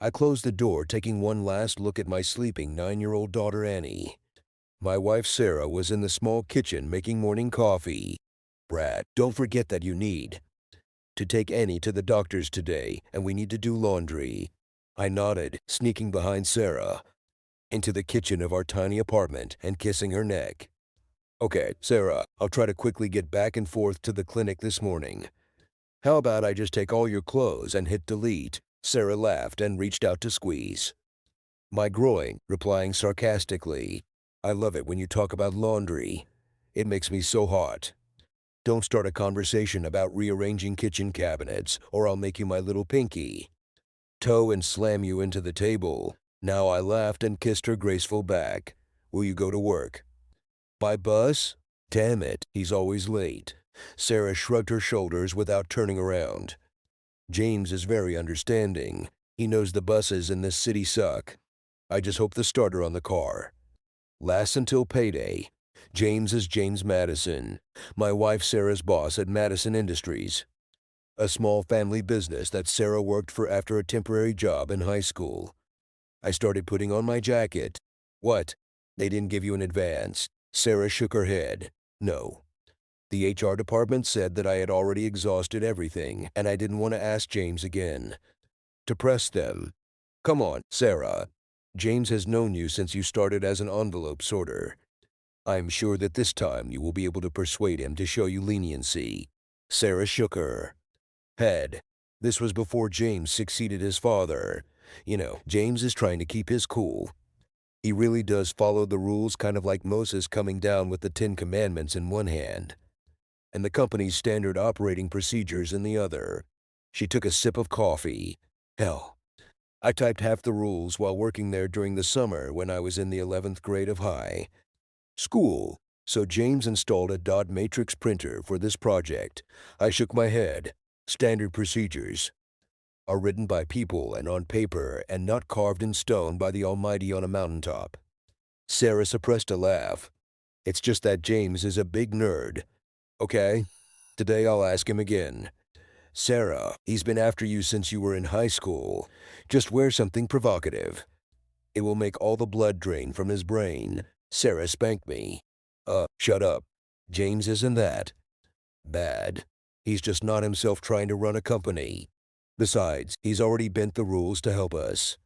I closed the door, taking one last look at my sleeping 9-year-old daughter Annie. My wife Sarah was in the small kitchen making morning coffee. Brad, don't forget that you need to take Annie to the doctor's today, and we need to do laundry. I nodded, sneaking behind Sarah into the kitchen of our tiny apartment and kissing her neck. Okay, Sarah, I'll try to quickly get back and forth to the clinic this morning. How about I just take all your clothes and hit delete? Sarah laughed and reached out to squeeze my groin, replying sarcastically, I love it when you talk about laundry. It makes me so hot. Don't start a conversation about rearranging kitchen cabinets, or I'll make you my little pinky toe and slam you into the table. Now I laughed and kissed her graceful back. Will you go to work? By bus? Damn it, he's always late. Sarah shrugged her shoulders without turning around. James is very understanding. He knows the buses in this city suck. I just hope the starter on the car lasts until payday. James is James Madison, my wife Sarah's boss at Madison Industries, a small family business that Sarah worked for after a temporary job in high school. I started putting on my jacket. What? They didn't give you an advance? Sarah shook her head. No. The HR department said that I had already exhausted everything, and I didn't want to ask James again. To press them. Come on, Sarah. James has known you since you started as an envelope sorter. I'm sure that this time you will be able to persuade him to show you leniency. Sarah shook her head. This was before James succeeded his father. You know, James is trying to keep his cool. He really does follow the rules, kind of like Moses coming down with the 10 Commandments in one hand and the company's standard operating procedures in the other. She took a sip of coffee. Hell, I typed half the rules while working there during the summer when I was in the 11th grade of high school. So James installed a dot matrix printer for this project. I shook my head. Standard procedures are written by people and on paper and not carved in stone by the Almighty on a mountaintop. Sarah suppressed a laugh. It's just that James is a big nerd. Okay, today I'll ask him again. Sarah, he's been after you since you were in high school. Just wear something provocative. It will make all the blood drain from his brain. Sarah spanked me. Shut up. James isn't that bad. He's just not himself trying to run a company. Besides, he's already bent the rules to help us.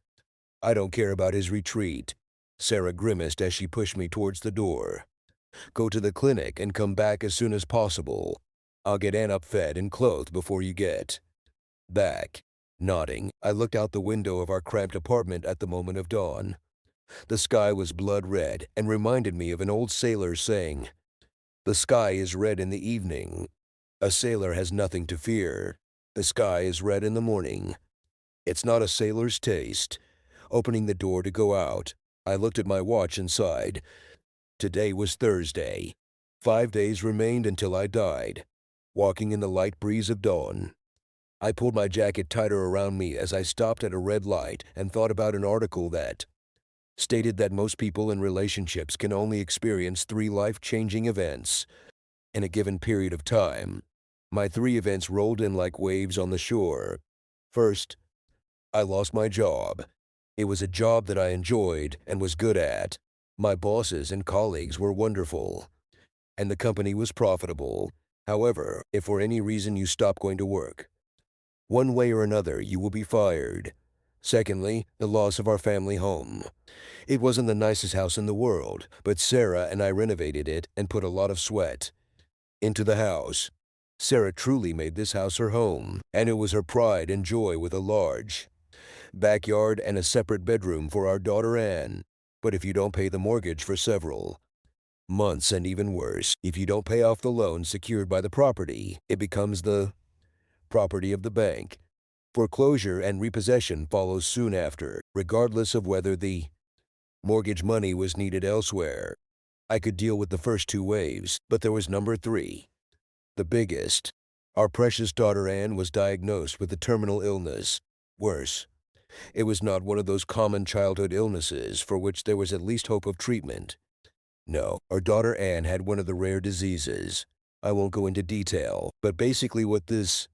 I don't care about his retreat. Sarah grimaced as she pushed me towards the door. Go to the clinic and come back as soon as possible. I'll get Ann up fed and clothed before you get back. Nodding, I looked out the window of our cramped apartment at the moment of dawn. The sky was blood red and reminded me of an old sailor's saying, "The sky is red in the evening. A sailor has nothing to fear. The sky is red in the morning." It's not a sailor's taste. Opening the door to go out, I looked at my watch and sighed. Today was Thursday. 5 days remained until I died. Walking in the light breeze of dawn, I pulled my jacket tighter around me as I stopped at a red light and thought about an article that stated that most people in relationships can only experience 3 life-changing events in a given period of time. My 3 events rolled in like waves on the shore. First, I lost my job. It was a job that I enjoyed and was good at. My bosses and colleagues were wonderful, and the company was profitable. However, if for any reason you stop going to work, one way or another you will be fired. Secondly, the loss of our family home. It wasn't the nicest house in the world, but Sarah and I renovated it and put a lot of sweat into the house. Sarah truly made this house her home, and it was her pride and joy, with a large backyard and a separate bedroom for our daughter Anne. But if you don't pay the mortgage for several months, and even worse, if you don't pay off the loan secured by the property, it becomes the property of the bank. Foreclosure and repossession follows soon after, regardless of whether the mortgage money was needed elsewhere. I could deal with the first 2 waves, but there was number 3, the biggest. Our precious daughter Anne was diagnosed with a terminal illness. Worse, it was not one of those common childhood illnesses for which there was at least hope of treatment. No, our daughter Anne had one of the rare diseases. I won't go into detail, but basically what this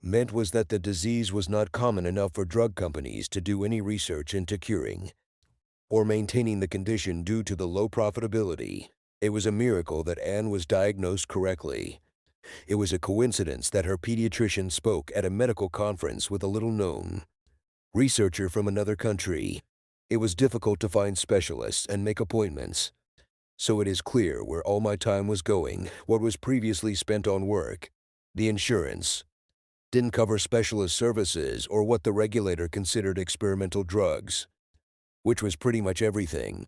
meant was that the disease was not common enough for drug companies to do any research into curing or maintaining the condition due to the low profitability. It was a miracle that Anne was diagnosed correctly. It was a coincidence that her pediatrician spoke at a medical conference with a little-known researcher from another country. It was difficult to find specialists and make appointments. So it is clear where all my time was going, what was previously spent on work. The insurance didn't cover specialist services or what the regulator considered experimental drugs, which was pretty much everything.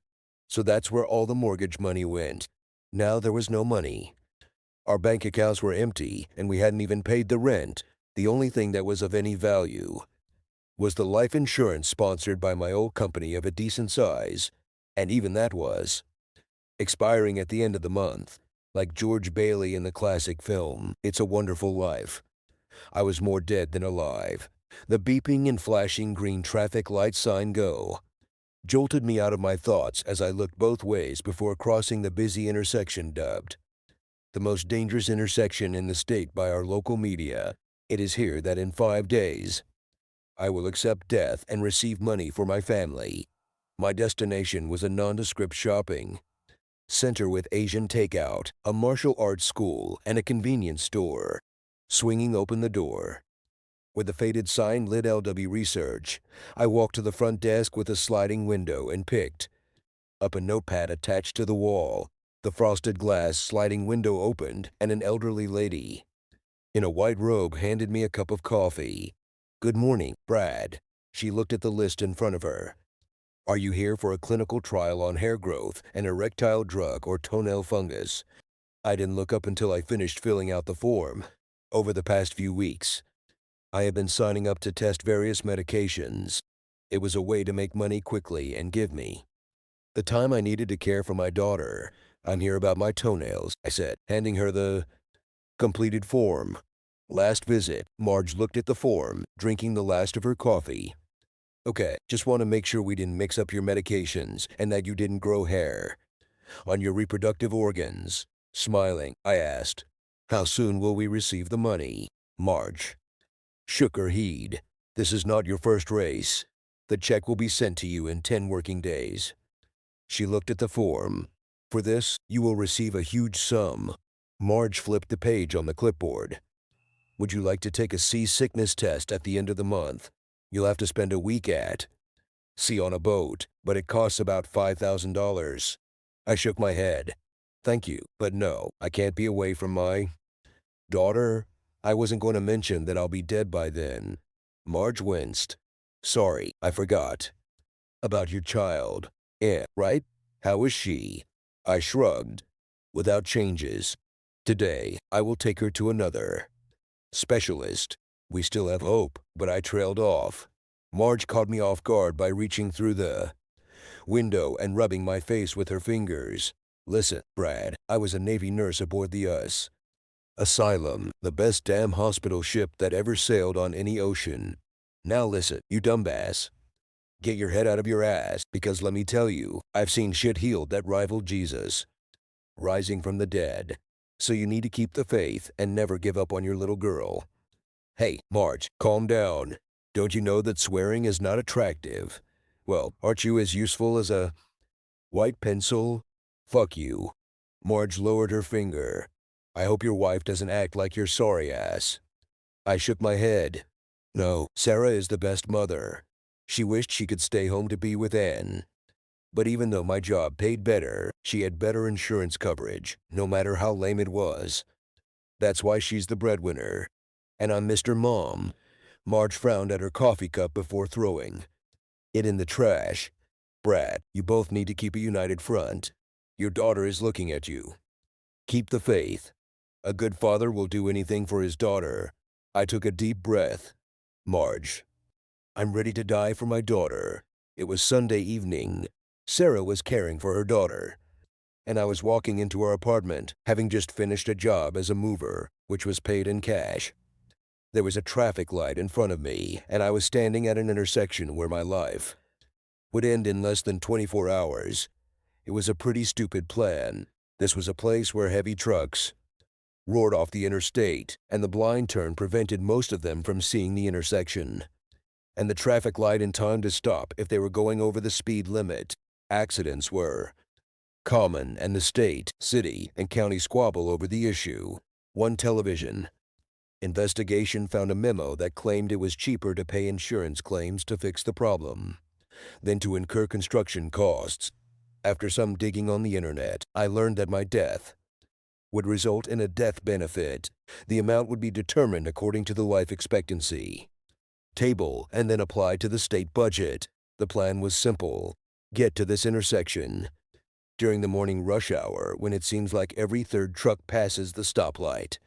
So that's where all the mortgage money went. Now there was no money. Our bank accounts were empty, and we hadn't even paid the rent. The only thing that was of any value was the life insurance sponsored by my old company of a decent size, and even that was expiring at the end of the month, like George Bailey in the classic film, It's a Wonderful Life. I was more dead than alive. The beeping and flashing green traffic light sign "Go" jolted me out of my thoughts as I looked both ways before crossing the busy intersection dubbed the most dangerous intersection in the state by our local media. It is here that in 5 days, I will accept death and receive money for my family. My destination was a nondescript shopping center with Asian takeout, a martial arts school, and a convenience store. Swinging open the door, with the faded sign lit LW Research, I walked to the front desk with a sliding window and picked up a notepad attached to the wall. The frosted glass sliding window opened, and an elderly lady in a white robe handed me a cup of coffee. "Good morning, Brad." She looked at the list in front of her. "Are you here for a clinical trial on hair growth, an erectile drug, or toenail fungus?" I didn't look up until I finished filling out the form. Over the past few weeks, I have been signing up to test various medications. It was a way to make money quickly and give me the time I needed to care for my daughter. "I'm here about my toenails," I said, handing her the completed form. "Last visit." Marge looked at the form, drinking the last of her coffee. "Okay, just want to make sure we didn't mix up your medications and that you didn't grow hair on your reproductive organs." Smiling, I asked, "How soon will we receive the money?" Marge shook her head. "This is not your first race. The check will be sent to you in 10 working days." She looked at the form. "For this, you will receive a huge sum." Marge flipped the page on the clipboard. "Would you like to take a seasickness test at the end of the month? You'll have to spend a week at sea on a boat, but it costs about $5,000. I shook my head. "Thank you, but no, I can't be away from my daughter. I wasn't going to mention that I'll be dead by then." Marge winced. "Sorry, I forgot about your child. Yeah, right? How is she?" I shrugged. "Without changes. Today, I will take her to another specialist. We still have hope," but I trailed off. Marge caught me off guard by reaching through the window and rubbing my face with her fingers. "Listen, Brad, I was a Navy nurse aboard the U.S. Asylum, the best damn hospital ship that ever sailed on any ocean. Now listen, you dumbass. Get your head out of your ass, because let me tell you, I've seen shit healed that rivaled Jesus rising from the dead. So you need to keep the faith and never give up on your little girl." "Hey, Marge, calm down. Don't you know that swearing is not attractive? Well, aren't you as useful as a white pencil? Fuck you." Marge lowered her finger. "I hope your wife doesn't act like your sorry ass." I shook my head. "No, Sarah is the best mother. She wished she could stay home to be with Anne. But even though my job paid better, she had better insurance coverage, no matter how lame it was. That's why she's the breadwinner. And I'm Mr. Mom." Marge frowned at her coffee cup before throwing it in the trash. "Brad, you both need to keep a united front. Your daughter is looking at you. Keep the faith. A good father will do anything for his daughter." I took a deep breath. "Marge, I'm ready to die for my daughter." It was Sunday evening. Sarah was caring for her daughter, and I was walking into our apartment, having just finished a job as a mover, which was paid in cash. There was a traffic light in front of me, and I was standing at an intersection where my life would end in less than 24 hours. It was a pretty stupid plan. This was a place where heavy trucks roared off the interstate, and the blind turn prevented most of them from seeing the intersection. And the traffic light in time to stop if they were going over the speed limit. Accidents were common, and the state, city, and county squabble over the issue. One television investigation found a memo that claimed it was cheaper to pay insurance claims to fix the problem than to incur construction costs. After some digging on the internet, I learned that my death would result in a death benefit. The amount would be determined according to the life expectancy table and then applied to the state budget. The plan was simple. Get to this intersection during the morning rush hour when it seems like every third truck passes the stoplight,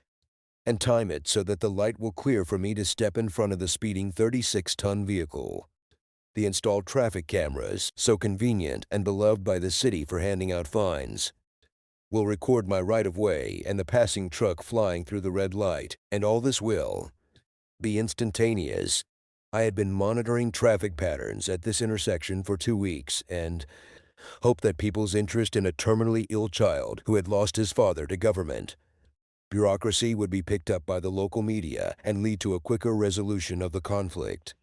and time it so that the light will clear for me to step in front of the speeding 36-ton vehicle. The installed traffic cameras, so convenient and beloved by the city for handing out fines, will record my right-of-way and the passing truck flying through the red light, and all this will be instantaneous. I had been monitoring traffic patterns at this intersection for 2 weeks and hoped that people's interest in a terminally ill child who had lost his father to government bureaucracy would be picked up by the local media and lead to a quicker resolution of the conflict.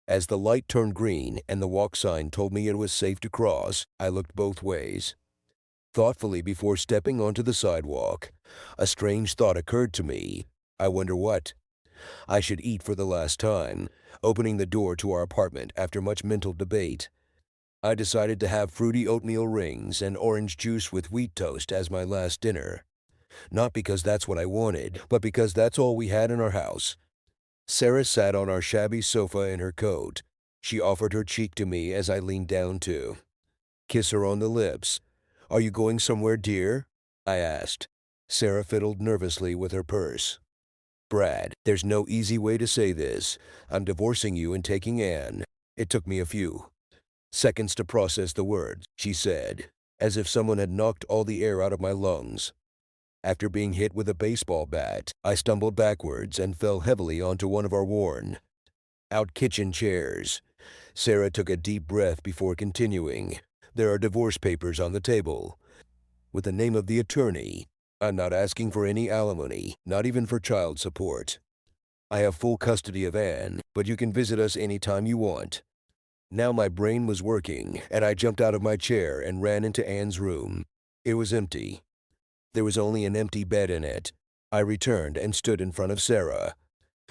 As the light turned green and the walk sign told me it was safe to cross, I looked both ways. Thoughtfully before stepping onto the sidewalk, a strange thought occurred to me. I wonder what I should eat for the last time. Opening the door to our apartment after much mental debate, I decided to have fruity oatmeal rings and orange juice with wheat toast as my last dinner. Not because that's what I wanted, but because that's all we had in our house. Sarah sat on our shabby sofa in her coat. She offered her cheek to me as I leaned down to kiss her on the lips. "Are you going somewhere, dear?" I asked. Sarah fiddled nervously with her purse. "Brad, there's no easy way to say this. I'm divorcing you and taking Anne." It took me a few seconds to process the words she said, as if someone had knocked all the air out of my lungs. After being hit with a baseball bat, I stumbled backwards and fell heavily onto one of our worn-out kitchen chairs. Sarah took a deep breath before continuing. "There are divorce papers on the table, with the name of the attorney. I'm not asking for any alimony, not even for child support. I have full custody of Anne, but you can visit us any time you want." Now my brain was working, and I jumped out of my chair and ran into Anne's room. It was empty. There was only an empty bed in it. I returned and stood in front of Sarah.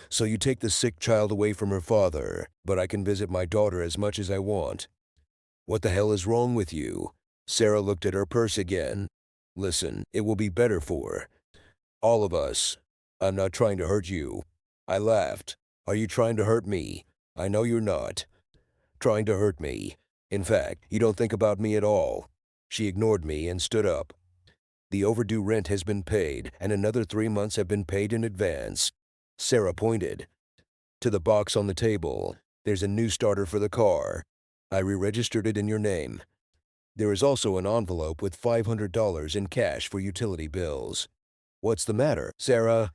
"So you take the sick child away from her father, but I can visit my daughter as much as I want. What the hell is wrong with you?" Sarah looked at her purse again. "Listen, it will be better for all of us. I'm not trying to hurt you." I laughed. "Are you trying to hurt me?" "I know you're not trying to hurt me. In fact, you don't think about me at all." She ignored me and stood up. "The overdue rent has been paid, and another 3 months have been paid in advance." Sarah pointed to the box on the table. "There's a new starter for the car. I re-registered it in your name. There is also an envelope with $500 in cash for utility bills." "What's the matter, Sarah?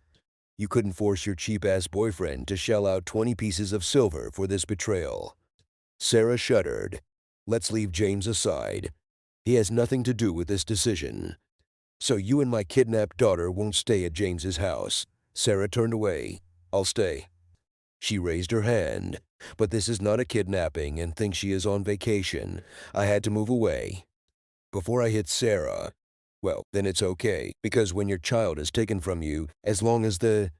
You couldn't force your cheap-ass boyfriend to shell out 20 pieces of silver for this betrayal." Sarah shuddered. "Let's leave James aside. He has nothing to do with this decision. So you and my kidnapped daughter won't stay at James's house." Sarah turned away. "I'll stay." She raised her hand. "But this is not a kidnapping and think she is on vacation." I had to move away before I hit Sarah. "Well, then it's okay, because when your child is taken from you, as long as the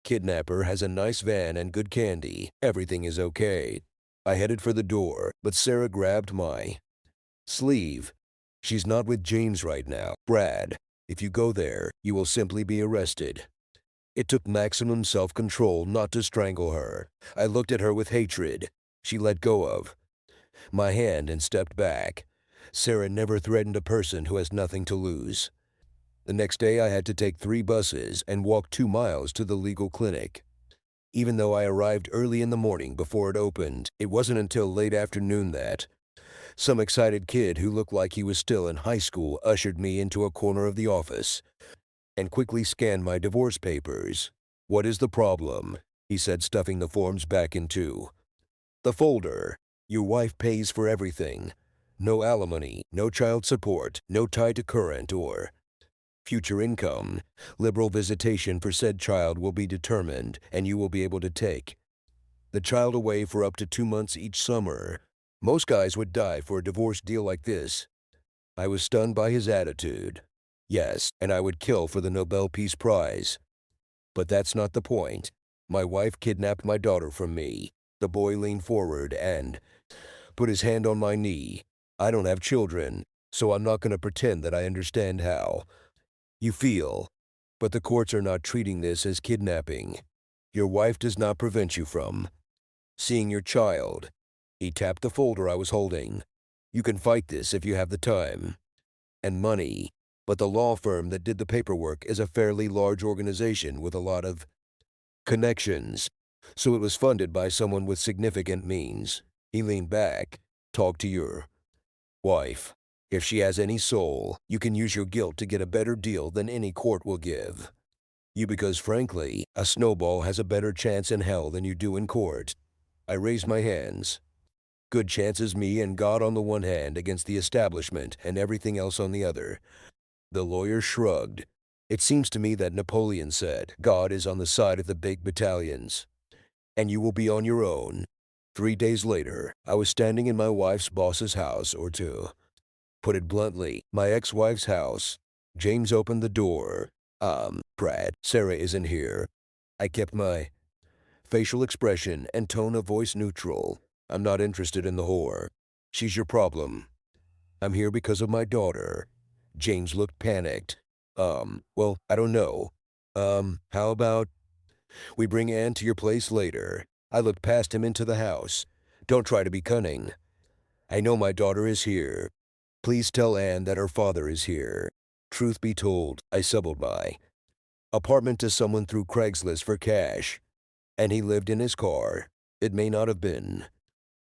kidnapper has a nice van and good candy, everything is okay." I headed for the door, but Sarah grabbed my sleeve. "She's not with James right now, Brad. If you go there, you will simply be arrested." It took maximum self-control not to strangle her. I looked at her with hatred. She let go of my hand and stepped back. Sarah never threatened a person who has nothing to lose. The next day I had to take 3 buses and walk 2 miles to the legal clinic. Even though I arrived early in the morning before it opened, it wasn't until late afternoon that some excited kid who looked like he was still in high school ushered me into a corner of the office and quickly scanned my divorce papers. "What is the problem?" he said, stuffing the forms back into the folder. "Your wife pays for everything. No alimony, no child support, no tie to current or future income, liberal visitation for said child will be determined, and you will be able to take the child away for up to 2 months each summer. Most guys would die for a divorce deal like this. I was stunned by his attitude. Yes, and I would kill for the Nobel Peace Prize. But that's not the point. My wife kidnapped my daughter from me. The boy leaned forward and put his hand on my knee. I don't have children, so I'm not going to pretend that I understand how you feel. But the courts are not treating this as kidnapping. Your wife does not prevent you from seeing your child. He tapped the folder I was holding. You can fight this if you have the time and money, but the law firm that did the paperwork is a fairly large organization with a lot of connections, so it was funded by someone with significant means. He leaned back. Talk to your wife. If she has any soul, you can use your guilt to get a better deal than any court will give you because, frankly, a snowball has a better chance in hell than you do in court. I raised my hands. Good chances me and God on the one hand against the establishment and everything else on the other. The lawyer shrugged. It seems to me that Napoleon said, God is on the side of the big battalions, and you will be on your own. 3 days later, I was standing in my wife's boss's house, or to put it bluntly, my ex-wife's house. James opened the door. Brad, Sarah isn't here. I kept my facial expression and tone of voice neutral. I'm not interested in the whore. She's your problem. I'm here because of my daughter. James looked panicked. Well, I don't know. How about we bring Anne to your place later? I looked past him into the house. Don't try to be cunning. I know my daughter is here. Please tell Anne that her father is here. Truth be told, I subbed my apartment to someone through Craigslist for cash, and he lived in his car. It may not have been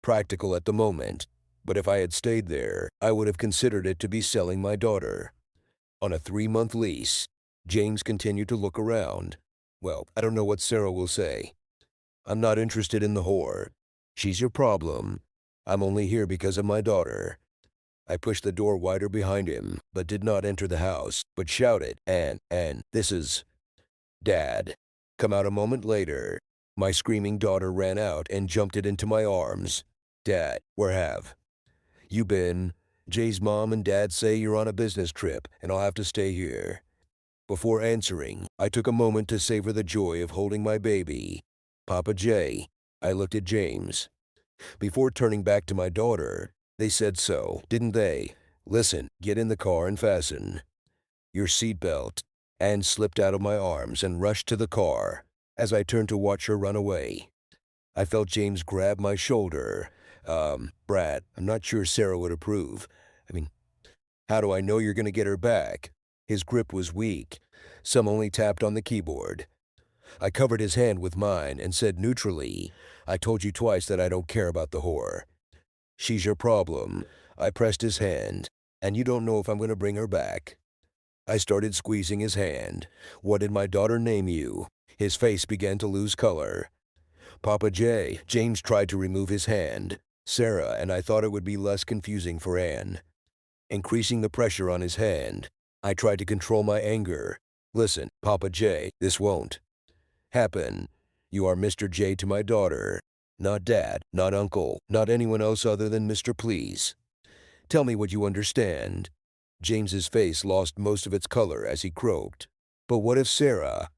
practical at the moment, but if I had stayed there, I would have considered it to be selling my daughter. On a 3-month lease, James continued to look around. Well, I don't know what Sarah will say. I'm not interested in the whore. She's your problem. I'm only here because of my daughter. I pushed the door wider behind him, but did not enter the house, but shouted, and this is Dad. Come out a moment later. My screaming daughter ran out and jumped it into my arms. Dad, where have you been? Jay's mom and dad say you're on a business trip and I'll have to stay here. Before answering, I took a moment to savor the joy of holding my baby. Papa Jay. I looked at James. Before turning back to my daughter, they said so, didn't they? Listen, get in the car and fasten your seatbelt. Anne slipped out of my arms and rushed to the car. As I turned to watch her run away, I felt James grab my shoulder. Brad, I'm not sure Sarah would approve. I mean, how do I know you're going to get her back? His grip was weak. Some only tapped on the keyboard. I covered his hand with mine and said neutrally, I told you twice that I don't care about the whore. She's your problem. I pressed his hand, and you don't know if I'm going to bring her back. I started squeezing his hand. What did my daughter name you? His face began to lose color. Papa J. James tried to remove his hand. Sarah, and I thought it would be less confusing for Anne. Increasing the pressure on his hand, I tried to control my anger. Listen, Papa J, this won't happen. You are Mr. J to my daughter. Not Dad, not Uncle, not anyone else other than Mr. Please. Tell me what you understand. James's face lost most of its color as he croaked. But what if Sarah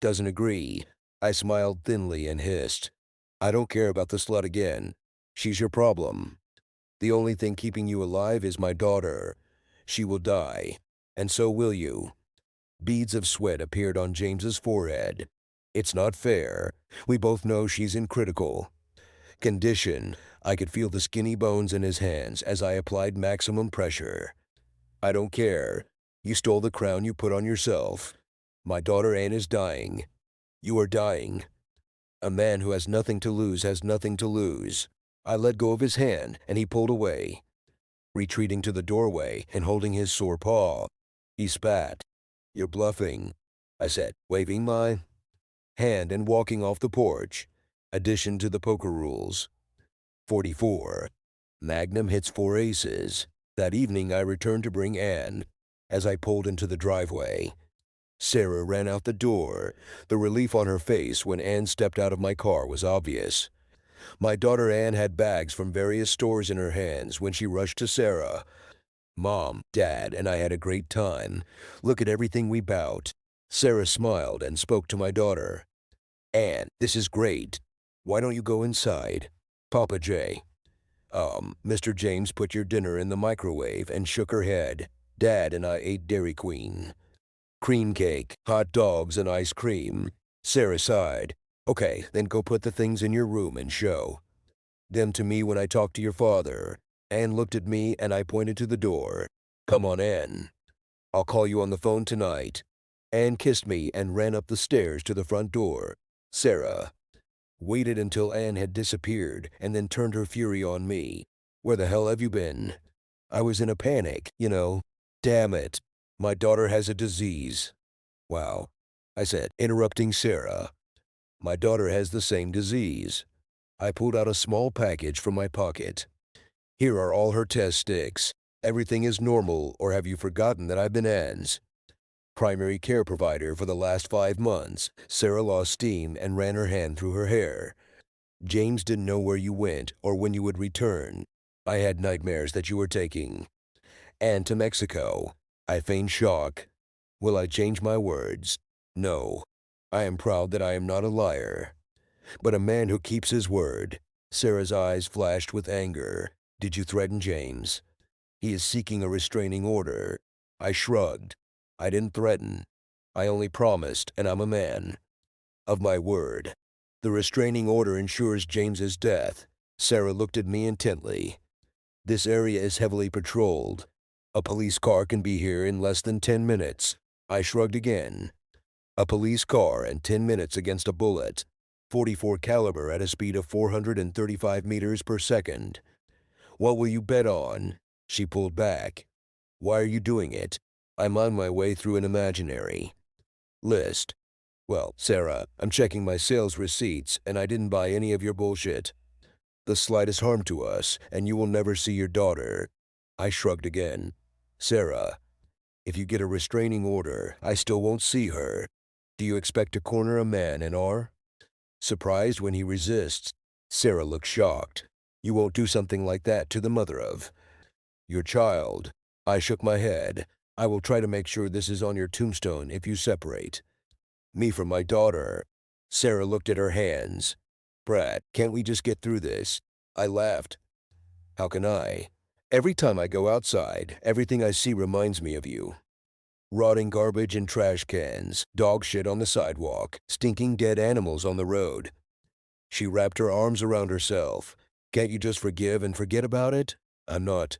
doesn't agree? I smiled thinly and hissed. I don't care about the slut again. She's your problem. The only thing keeping you alive is my daughter. She will die, and so will you. Beads of sweat appeared on James's forehead. It's not fair. We both know she's in critical condition. I could feel the skinny bones in his hands as I applied maximum pressure. I don't care. You stole the crown you put on yourself. My daughter Anne is dying. You are dying. A man who has nothing to lose has nothing to lose. I let go of his hand, and he pulled away, retreating to the doorway and holding his sore paw. He spat. You're bluffing, I said, waving my hand and walking off the porch. Addition to the poker rules. 44. Magnum hits 4 aces. That evening I returned to bring Anne, as I pulled into the driveway. Sarah ran out the door. The relief on her face when Ann stepped out of my car was obvious. My daughter Ann had bags from various stores in her hands when she rushed to Sarah. Mom, Dad, and I had a great time. Look at everything we bought. Sarah smiled and spoke to my daughter. Ann, this is great. Why don't you go inside? Papa J. Mr. James put your dinner in the microwave and shook her head. Dad and I ate Dairy Queen. Cream cake, hot dogs, and ice cream. Sarah sighed. Okay, then go put the things in your room and show them to me when I talk to your father. Ann looked at me and I pointed to the door. Come on, Ann. I'll call you on the phone tonight. Ann kissed me and ran up the stairs to the front door. Sarah waited until Ann had disappeared and then turned her fury on me. Where the hell have you been? I was in a panic, you know. Damn it. My daughter has a disease. Wow, I said, interrupting Sarah. My daughter has the same disease. I pulled out a small package from my pocket. Here are all her test sticks. Everything is normal, or have you forgotten that I've been Ann's primary care provider for the last 5 months? Sarah lost steam and ran her hand through her hair. James didn't know where you went or when you would return. I had nightmares that you were taking Ann to Mexico. I feigned shock. Will I change my words? No. I am proud that I am not a liar, but a man who keeps his word. Sarah's eyes flashed with anger. Did you threaten James? He is seeking a restraining order. I shrugged. I didn't threaten. I only promised, and I'm a man of my word. The restraining order ensures James's death. Sarah looked at me intently. This area is heavily patrolled. A police car can be here in less than 10 minutes. I shrugged again. A police car and 10 minutes against a bullet. .44 caliber at a speed of 435 meters per second. What will you bet on? She pulled back. Why are you doing it? I'm on my way through an imaginary list. Well, Sarah, I'm checking my sales receipts and I didn't buy any of your bullshit. The slightest harm to us and you will never see your daughter. I shrugged again. Sarah, if you get a restraining order, I still won't see her. Do you expect to corner a man in R? Surprised when he resists. Sarah looked shocked. You won't do something like that to the mother of your child. I shook my head. I will try to make sure this is on your tombstone if you separate me from my daughter. Sarah looked at her hands. Brad, can't we just get through this? I laughed. How can I? Every time I go outside, everything I see reminds me of you. Rotting garbage in trash cans, dog shit on the sidewalk, stinking dead animals on the road. She wrapped her arms around herself. Can't you just forgive and forget about it? I'm not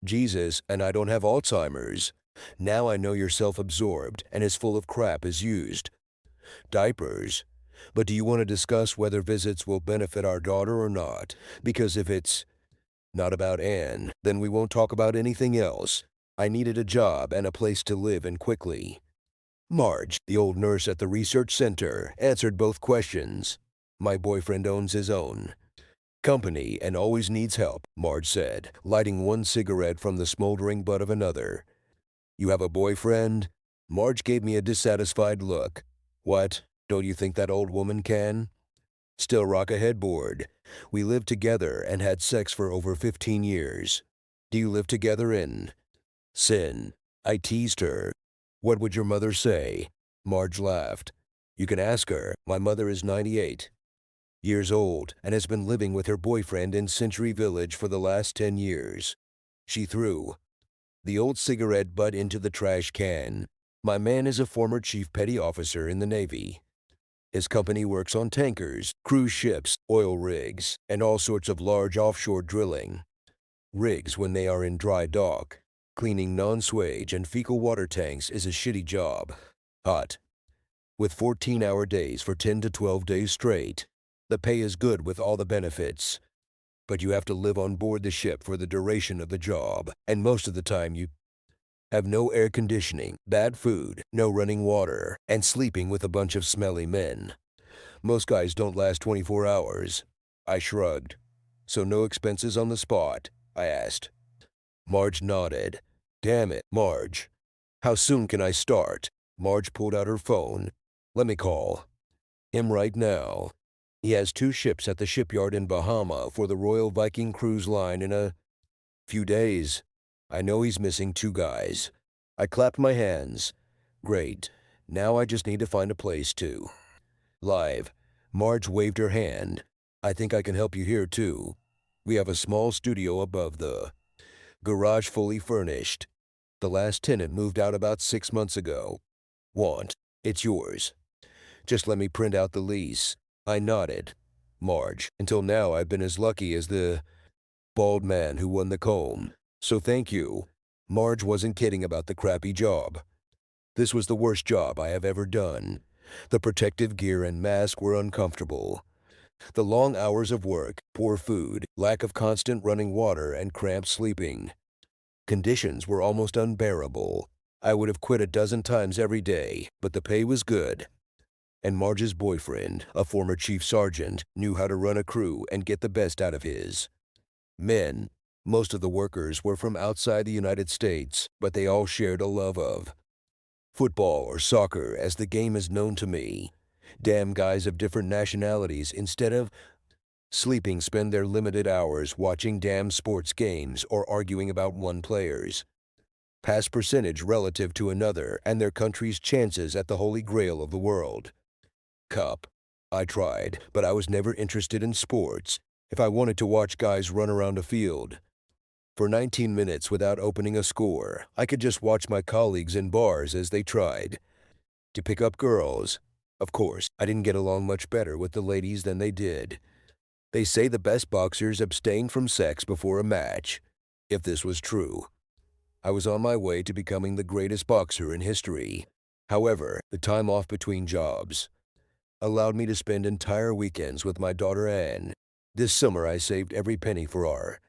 Jesus, and I don't have Alzheimer's. Now I know you're self-absorbed and as full of crap as used diapers. But do you want to discuss whether visits will benefit our daughter or not? Because if it's not about Ann, then we won't talk about anything else. I needed a job and a place to live and quickly. Marge, the old nurse at the research center, answered both questions. My boyfriend owns his own company and always needs help, Marge said, lighting one cigarette from the smoldering butt of another. You have a boyfriend? Marge gave me a dissatisfied look. What? Don't you think that old woman can still rock a headboard? We lived together and had sex for over 15 years. Do you live together in sin? I teased her. What would your mother say? Marge laughed. You can ask her. My mother is 98 years old and has been living with her boyfriend in Century Village for the last 10 years. She threw the old cigarette butt into the trash can. My man is a former chief petty officer in the Navy. His company works on tankers, cruise ships, oil rigs, and all sorts of large offshore drilling rigs when they are in dry dock. Cleaning non-swage and fecal water tanks is a shitty job. Hot. With 14-hour days for 10 to 12 days straight. The pay is good with all the benefits. But you have to live on board the ship for the duration of the job, and most of the time you have no air conditioning, bad food, no running water, and sleeping with a bunch of smelly men. Most guys don't last 24 hours. I shrugged. So no expenses on the spot? I asked. Marge nodded. Damn it, Marge. How soon can I start? Marge pulled out her phone. Let me call him right now. He has 2 ships at the shipyard in Bahama for the Royal Viking Cruise Line in a few days. I know he's missing 2 guys. I clapped my hands. Great. Now I just need to find a place to live. Marge waved her hand. I think I can help you here too. We have a small studio above the garage fully furnished. The last tenant moved out about 6 months ago. Want? It's yours. Just let me print out the lease. I nodded. Marge, until now I've been as lucky as the bald man who won the comb. So thank you. Marge wasn't kidding about the crappy job. This was the worst job I have ever done. The protective gear and mask were uncomfortable. The long hours of work, poor food, lack of constant running water, and cramped sleeping. Conditions were almost unbearable. I would have quit a dozen times every day, but the pay was good. And Marge's boyfriend, a former chief sergeant, knew how to run a crew and get the best out of his men. Most of the workers were from outside the United States, but they all shared a love of football, or soccer as the game is known to me. Damn guys of different nationalities, instead of sleeping, spend their limited hours watching damn sports games or arguing about one player's pass percentage relative to another and their country's chances at the holy grail of the World Cup. I tried, but I was never interested in sports. If I wanted to watch guys run around a field for 19 minutes without opening a score, I could just watch my colleagues in bars as they tried to pick up girls. Of course, I didn't get along much better with the ladies than they did. They say the best boxers abstain from sex before a match. If this was true, I was on my way to becoming the greatest boxer in history. However, the time off between jobs allowed me to spend entire weekends with my daughter Anne. This summer I saved every penny for our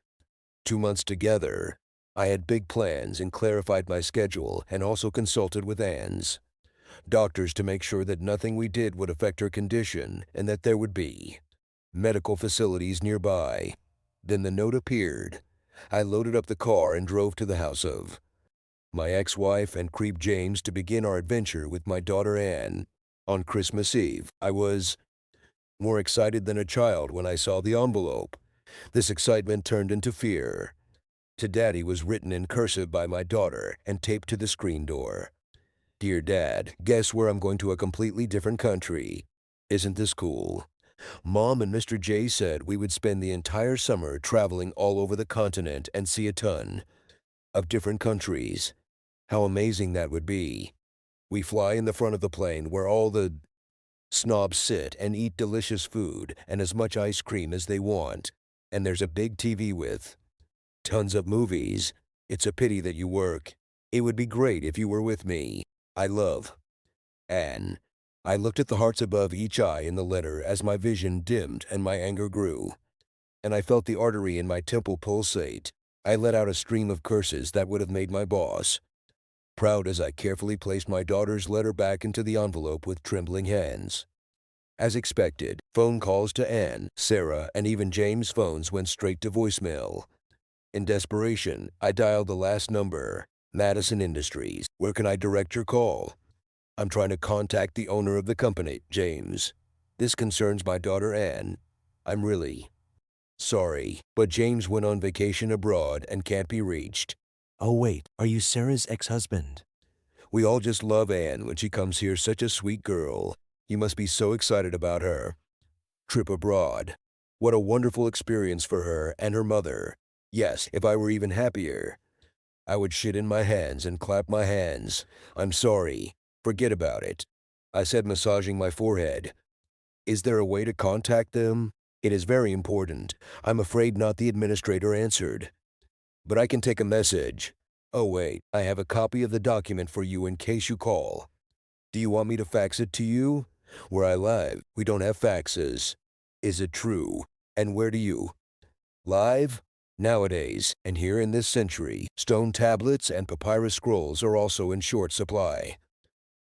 2 months together. I had big plans and clarified my schedule, and also consulted with Anne's doctors to make sure that nothing we did would affect her condition and that there would be medical facilities nearby. Then the note appeared. I loaded up the car and drove to the house of my ex-wife and creep James to begin our adventure with my daughter Anne. On Christmas Eve, I was more excited than a child when I saw the envelope. This excitement turned into fear. To Daddy was written in cursive by my daughter and taped to the screen door. Dear Dad, guess where I'm going to a completely different country. Isn't this cool? Mom and Mr. J said we would spend the entire summer traveling all over the continent and see a ton of different countries. How amazing that would be. We fly in the front of the plane where all the snobs sit and eat delicious food and as much ice cream as they want. And there's a big TV with tons of movies. It's a pity that you work. It would be great if you were with me. I love Anne. I looked at the hearts above each eye in the letter as my vision dimmed and my anger grew. And I felt the artery in my temple pulsate. I let out a stream of curses that would have made my boss proud as I carefully placed my daughter's letter back into the envelope with trembling hands. As expected, phone calls to Anne, Sarah, and even James' phones went straight to voicemail. In desperation, I dialed the last number, Madison Industries. Where can I direct your call? I'm trying to contact the owner of the company, James. This concerns my daughter Anne. I'm really sorry, but James went on vacation abroad and can't be reached. Oh wait, are you Sarah's ex-husband? We all just love Anne when she comes here, such a sweet girl. You must be so excited about her trip abroad. What a wonderful experience for her and her mother. Yes, if I were even happier, I would shit in my hands and clap my hands. I'm sorry. Forget about it. I said, massaging my forehead. Is there a way to contact them? It is very important. I'm afraid not. The administrator answered. But I can take a message. Oh wait, I have a copy of the document for you in case you call. Do you want me to fax it to you? Where I live, we don't have faxes. Is it true? And where do you live? Nowadays, and here in this century, stone tablets and papyrus scrolls are also in short supply.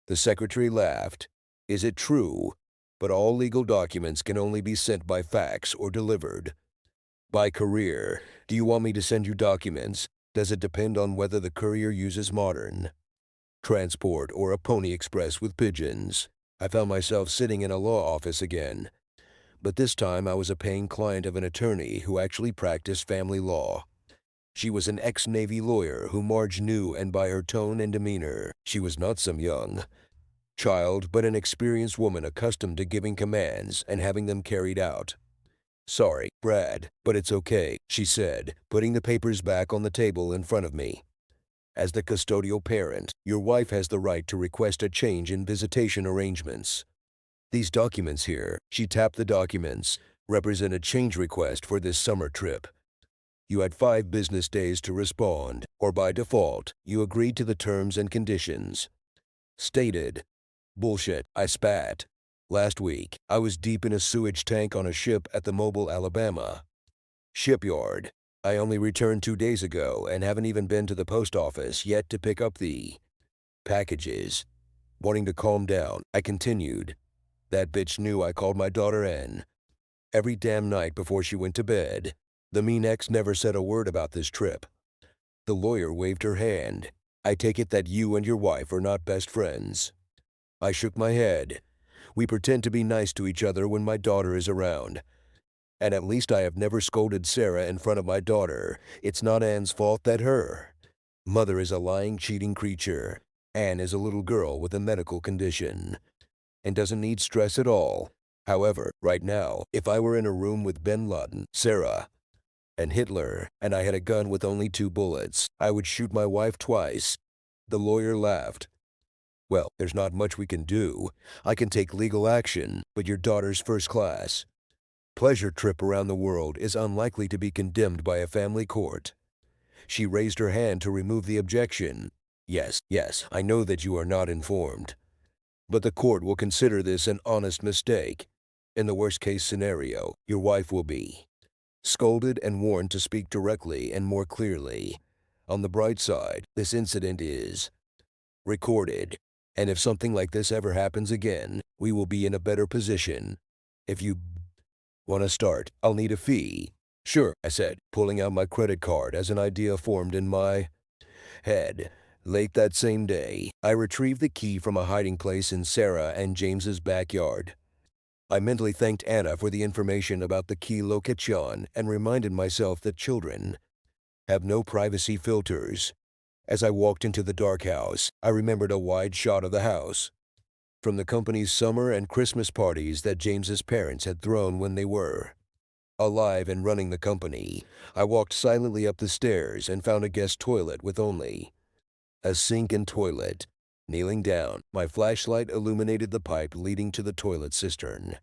The secretary laughed. Is it true? But all legal documents can only be sent by fax or delivered by courier. Do you want me to send you documents? Does it depend on whether the courier uses modern transport, or a Pony Express with pigeons. I found myself sitting in a law office again. But this time I was a paying client of an attorney who actually practiced family law. She was an ex-Navy lawyer who Marge knew, and by her tone and demeanor, she was not some young child, but an experienced woman accustomed to giving commands and having them carried out. "Sorry, Brad, but it's okay," she said, putting the papers back on the table in front of me. "As the custodial parent, your wife has the right to request a change in visitation arrangements. These documents here," she tapped the documents, "represent a change request for this summer trip. You had 5 business days to respond, or by default, you agreed to the terms and conditions." Stated. Bullshit, I spat. Last week, I was deep in a sewage tank on a ship at the Mobile, Alabama shipyard. I only returned 2 days ago and haven't even been to the post office yet to pick up the packages. Wanting to calm down, I continued. "That bitch knew I called my daughter Ann every damn night before she went to bed. The mean ex never said a word about this trip." The lawyer waved her hand. "I take it that you and your wife are not best friends." I shook my head. "We pretend to be nice to each other when my daughter is around. And at least I have never scolded Sarah in front of my daughter. It's not Ann's fault that her mother is a lying, cheating creature. Ann is a little girl with a medical condition and doesn't need stress at all. However, right now, if I were in a room with bin Laden, Sarah, and Hitler, and I had a gun with only 2 bullets, I would shoot my wife twice." The lawyer laughed. "Well, there's not much we can do. I can take legal action, but your daughter's first class pleasure trip around the world is unlikely to be condemned by a family court." She raised her hand to remove the objection. Yes, I know that you are not informed. But the court will consider this an honest mistake. In the worst-case scenario, your wife will be scolded and warned to speak directly and more clearly. On the bright side, this incident is recorded, and if something like this ever happens again, we will be in a better position. If you want to start, I'll need a fee." "Sure," I said, pulling out my credit card as an idea formed in my head. Late that same day, I retrieved the key from a hiding place in Sarah and James's backyard. I mentally thanked Anna for the information about the key location and reminded myself that children have no privacy filters. As I walked into the dark house, I remembered a wide shot of the house from the company's summer and Christmas parties that James's parents had thrown when they were alive and running the company. I walked silently up the stairs and found a guest toilet with only a sink and toilet. Kneeling down, my flashlight illuminated the pipe leading to the toilet cistern.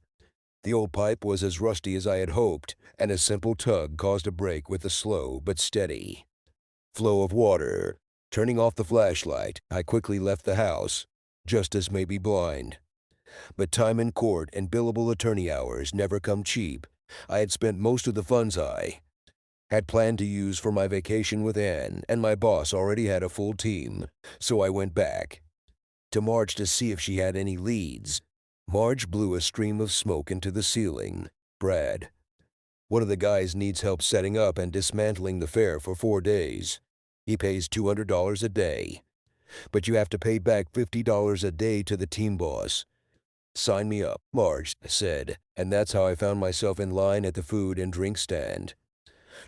The old pipe was as rusty as I had hoped, and a simple tug caused a break with a slow but steady flow of water. Turning off the flashlight, I quickly left the house. Justice may be blind, but time in court and billable attorney hours never come cheap. I had spent most of the funds I had planned to use for my vacation with Ann, and my boss already had a full team, so I went back to Marge to see if she had any leads. Marge blew a stream of smoke into the ceiling. "Brad, one of the guys needs help setting up and dismantling the fair for 4 days. He pays $200 a day, but you have to pay back $50 a day to the team boss." "Sign me up," Marge said, and that's how I found myself in line at the food and drink stand,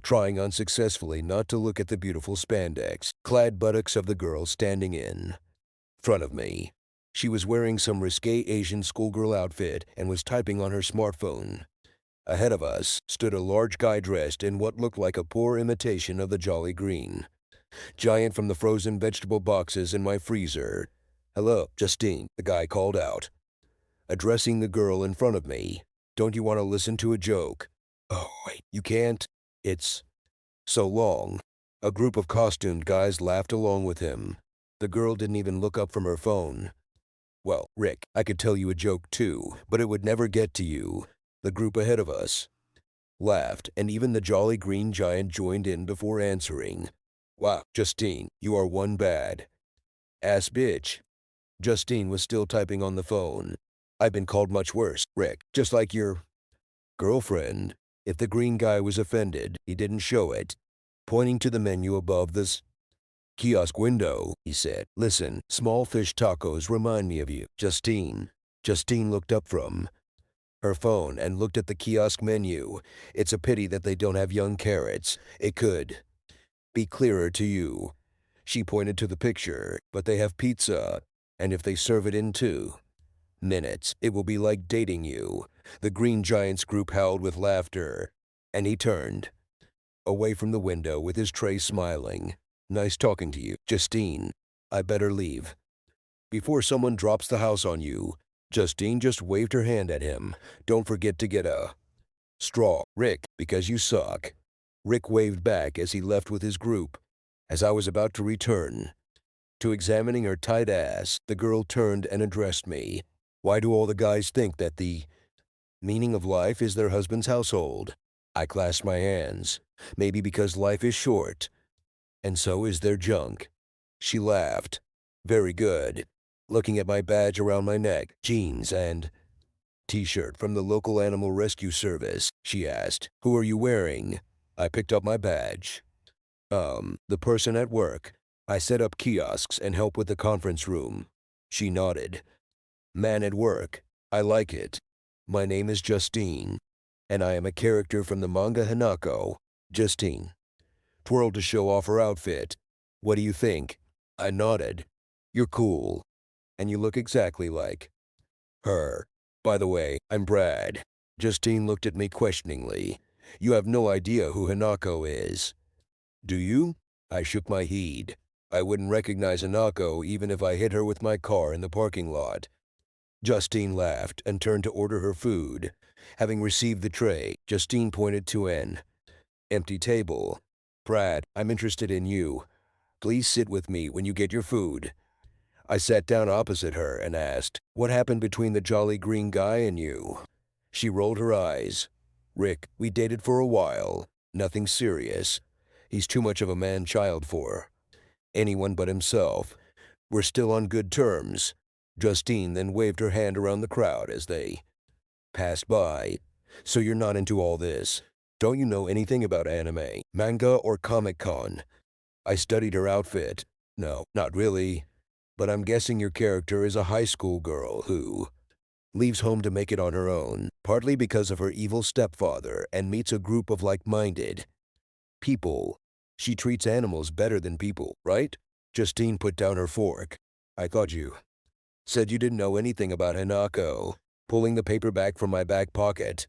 trying unsuccessfully not to look at the beautiful spandex-clad buttocks of the girl standing in front of me. She was wearing some risque Asian schoolgirl outfit and was typing on her smartphone. Ahead of us stood a large guy dressed in what looked like a poor imitation of the Jolly Green Giant from the frozen vegetable boxes in my freezer. "Hello, Justine," the guy called out, addressing the girl in front of me. "Don't you want to listen to a joke?" "Oh, wait, you can't? It's so long." A group of costumed guys laughed along with him. The girl didn't even look up from her phone. "Well, Rick, I could tell you a joke too, but it would never get to you." The group ahead of us laughed, and even the Jolly Green Giant joined in before answering. "Wow, Justine, you are one bad ass bitch." Justine was still typing on the phone. "I've been called much worse, Rick, just like your girlfriend." If the green guy was offended, he didn't show it, pointing to the menu above this Kiosk window, he said. Listen, small fish tacos remind me of you. Justine. Justine looked up from her phone and looked at the kiosk menu. It's a pity that they don't have young carrots. It could be clearer to you. She pointed to the picture, but they have pizza, and if they serve it in 2 minutes, it will be like dating you. The Green Giants group howled with laughter, and he turned away from the window with his tray smiling. Nice talking to you, Justine. I better leave before someone drops the house on you. Justine just waved her hand at him. Don't forget to get a straw, Rick, because you suck. Rick waved back as he left with his group. As I was about to return to examining her tight ass, the girl turned and addressed me. Why do all the guys think that the meaning of life is their husband's household? I clasped my hands. Maybe because life is short, and so is their junk. She laughed. Very good. Looking at my badge around my neck, jeans and t-shirt from the local animal rescue service, she asked, Who are you wearing? I picked up my badge. The person at work. I set up kiosks and help with the conference room. She nodded. Man at work. I like it. My name is Justine, and I am a character from the manga Hanako. Justine twirled to show off her outfit. What do you think? I nodded. You're cool, and you look exactly like her. By the way, I'm Brad. Justine looked at me questioningly. You have no idea who Hanako is. Do you? I shook my head. I wouldn't recognize Hanako even if I hit her with my car in the parking lot. Justine laughed and turned to order her food. Having received the tray, Justine pointed to an empty table. Brad, I'm interested in you. Please sit with me when you get your food. I sat down opposite her and asked, What happened between the jolly green guy and you? She rolled her eyes. Rick, we dated for a while. Nothing serious. He's too much of a man-child for anyone but himself. We're still on good terms. Justine then waved her hand around the crowd as they passed by. So you're not into all this. Don't you know anything about anime, manga, or Comic-Con? I studied her outfit. No, not really. But I'm guessing your character is a high school girl who leaves home to make it on her own, partly because of her evil stepfather, and meets a group of like-minded people. She treats animals better than people, right? Justine put down her fork. I thought you said you didn't know anything about Hanako. Pulling the paperback from my back pocket,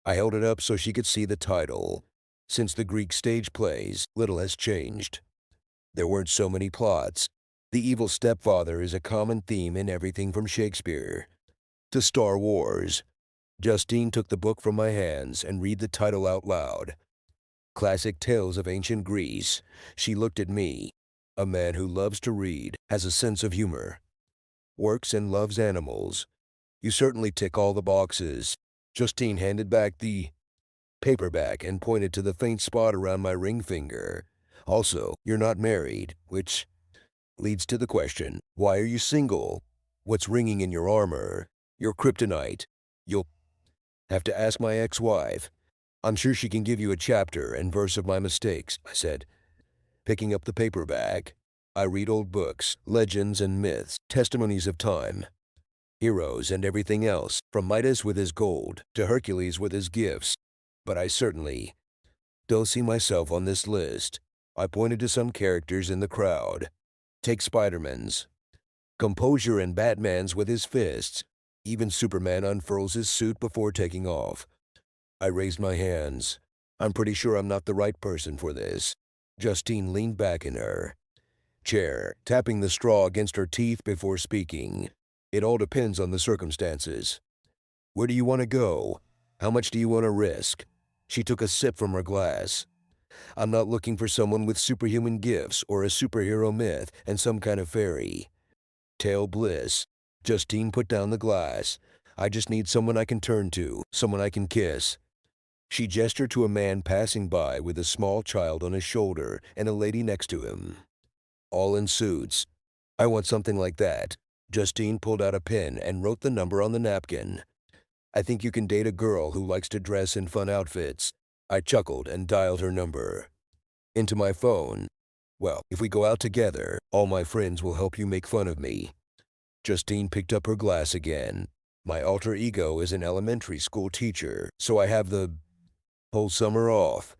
I held it up so she could see the title. Since the Greek stage plays, little has changed. There weren't so many plots. The evil stepfather is a common theme in everything from Shakespeare to Star Wars. Justine took the book from my hands and read the title out loud. Classic Tales of Ancient Greece. She looked at me. A man who loves to read, has a sense of humor, works and loves animals. You certainly tick all the boxes. Justine handed back the paperback and pointed to the faint spot around my ring finger. Also, you're not married, which leads to the question, why are you single? What's ringing in your armor? Your kryptonite. You'll have to ask my ex-wife. I'm sure she can give you a chapter and verse of my mistakes, I said. Picking up the paperback, I read old books, legends and myths, testimonies of time, heroes and everything else, from Midas with his gold to Hercules with his gifts. But I certainly don't see myself on this list. I pointed to some characters in the crowd. Take Spider-Man's composure and Batman's with his fists. Even Superman unfurls his suit before taking off. I raised my hands. I'm pretty sure I'm not the right person for this. Justine leaned back in her chair, tapping the straw against her teeth before speaking. It all depends on the circumstances. Where do you want to go? How much do you want to risk? She took a sip from her glass. I'm not looking for someone with superhuman gifts or a superhero myth and some kind of fairy tale bliss. Justine put down the glass. I just need someone I can turn to, someone I can kiss. She gestured to a man passing by with a small child on his shoulder and a lady next to him, all in suits. I want something like that. Justine pulled out a pen and wrote the number on the napkin. I think you can date a girl who likes to dress in fun outfits. I chuckled and dialed her number into my phone. Well, if we go out together, all my friends will help you make fun of me. Justine picked up her glass again. My alter ego is an elementary school teacher, so I have the whole summer off.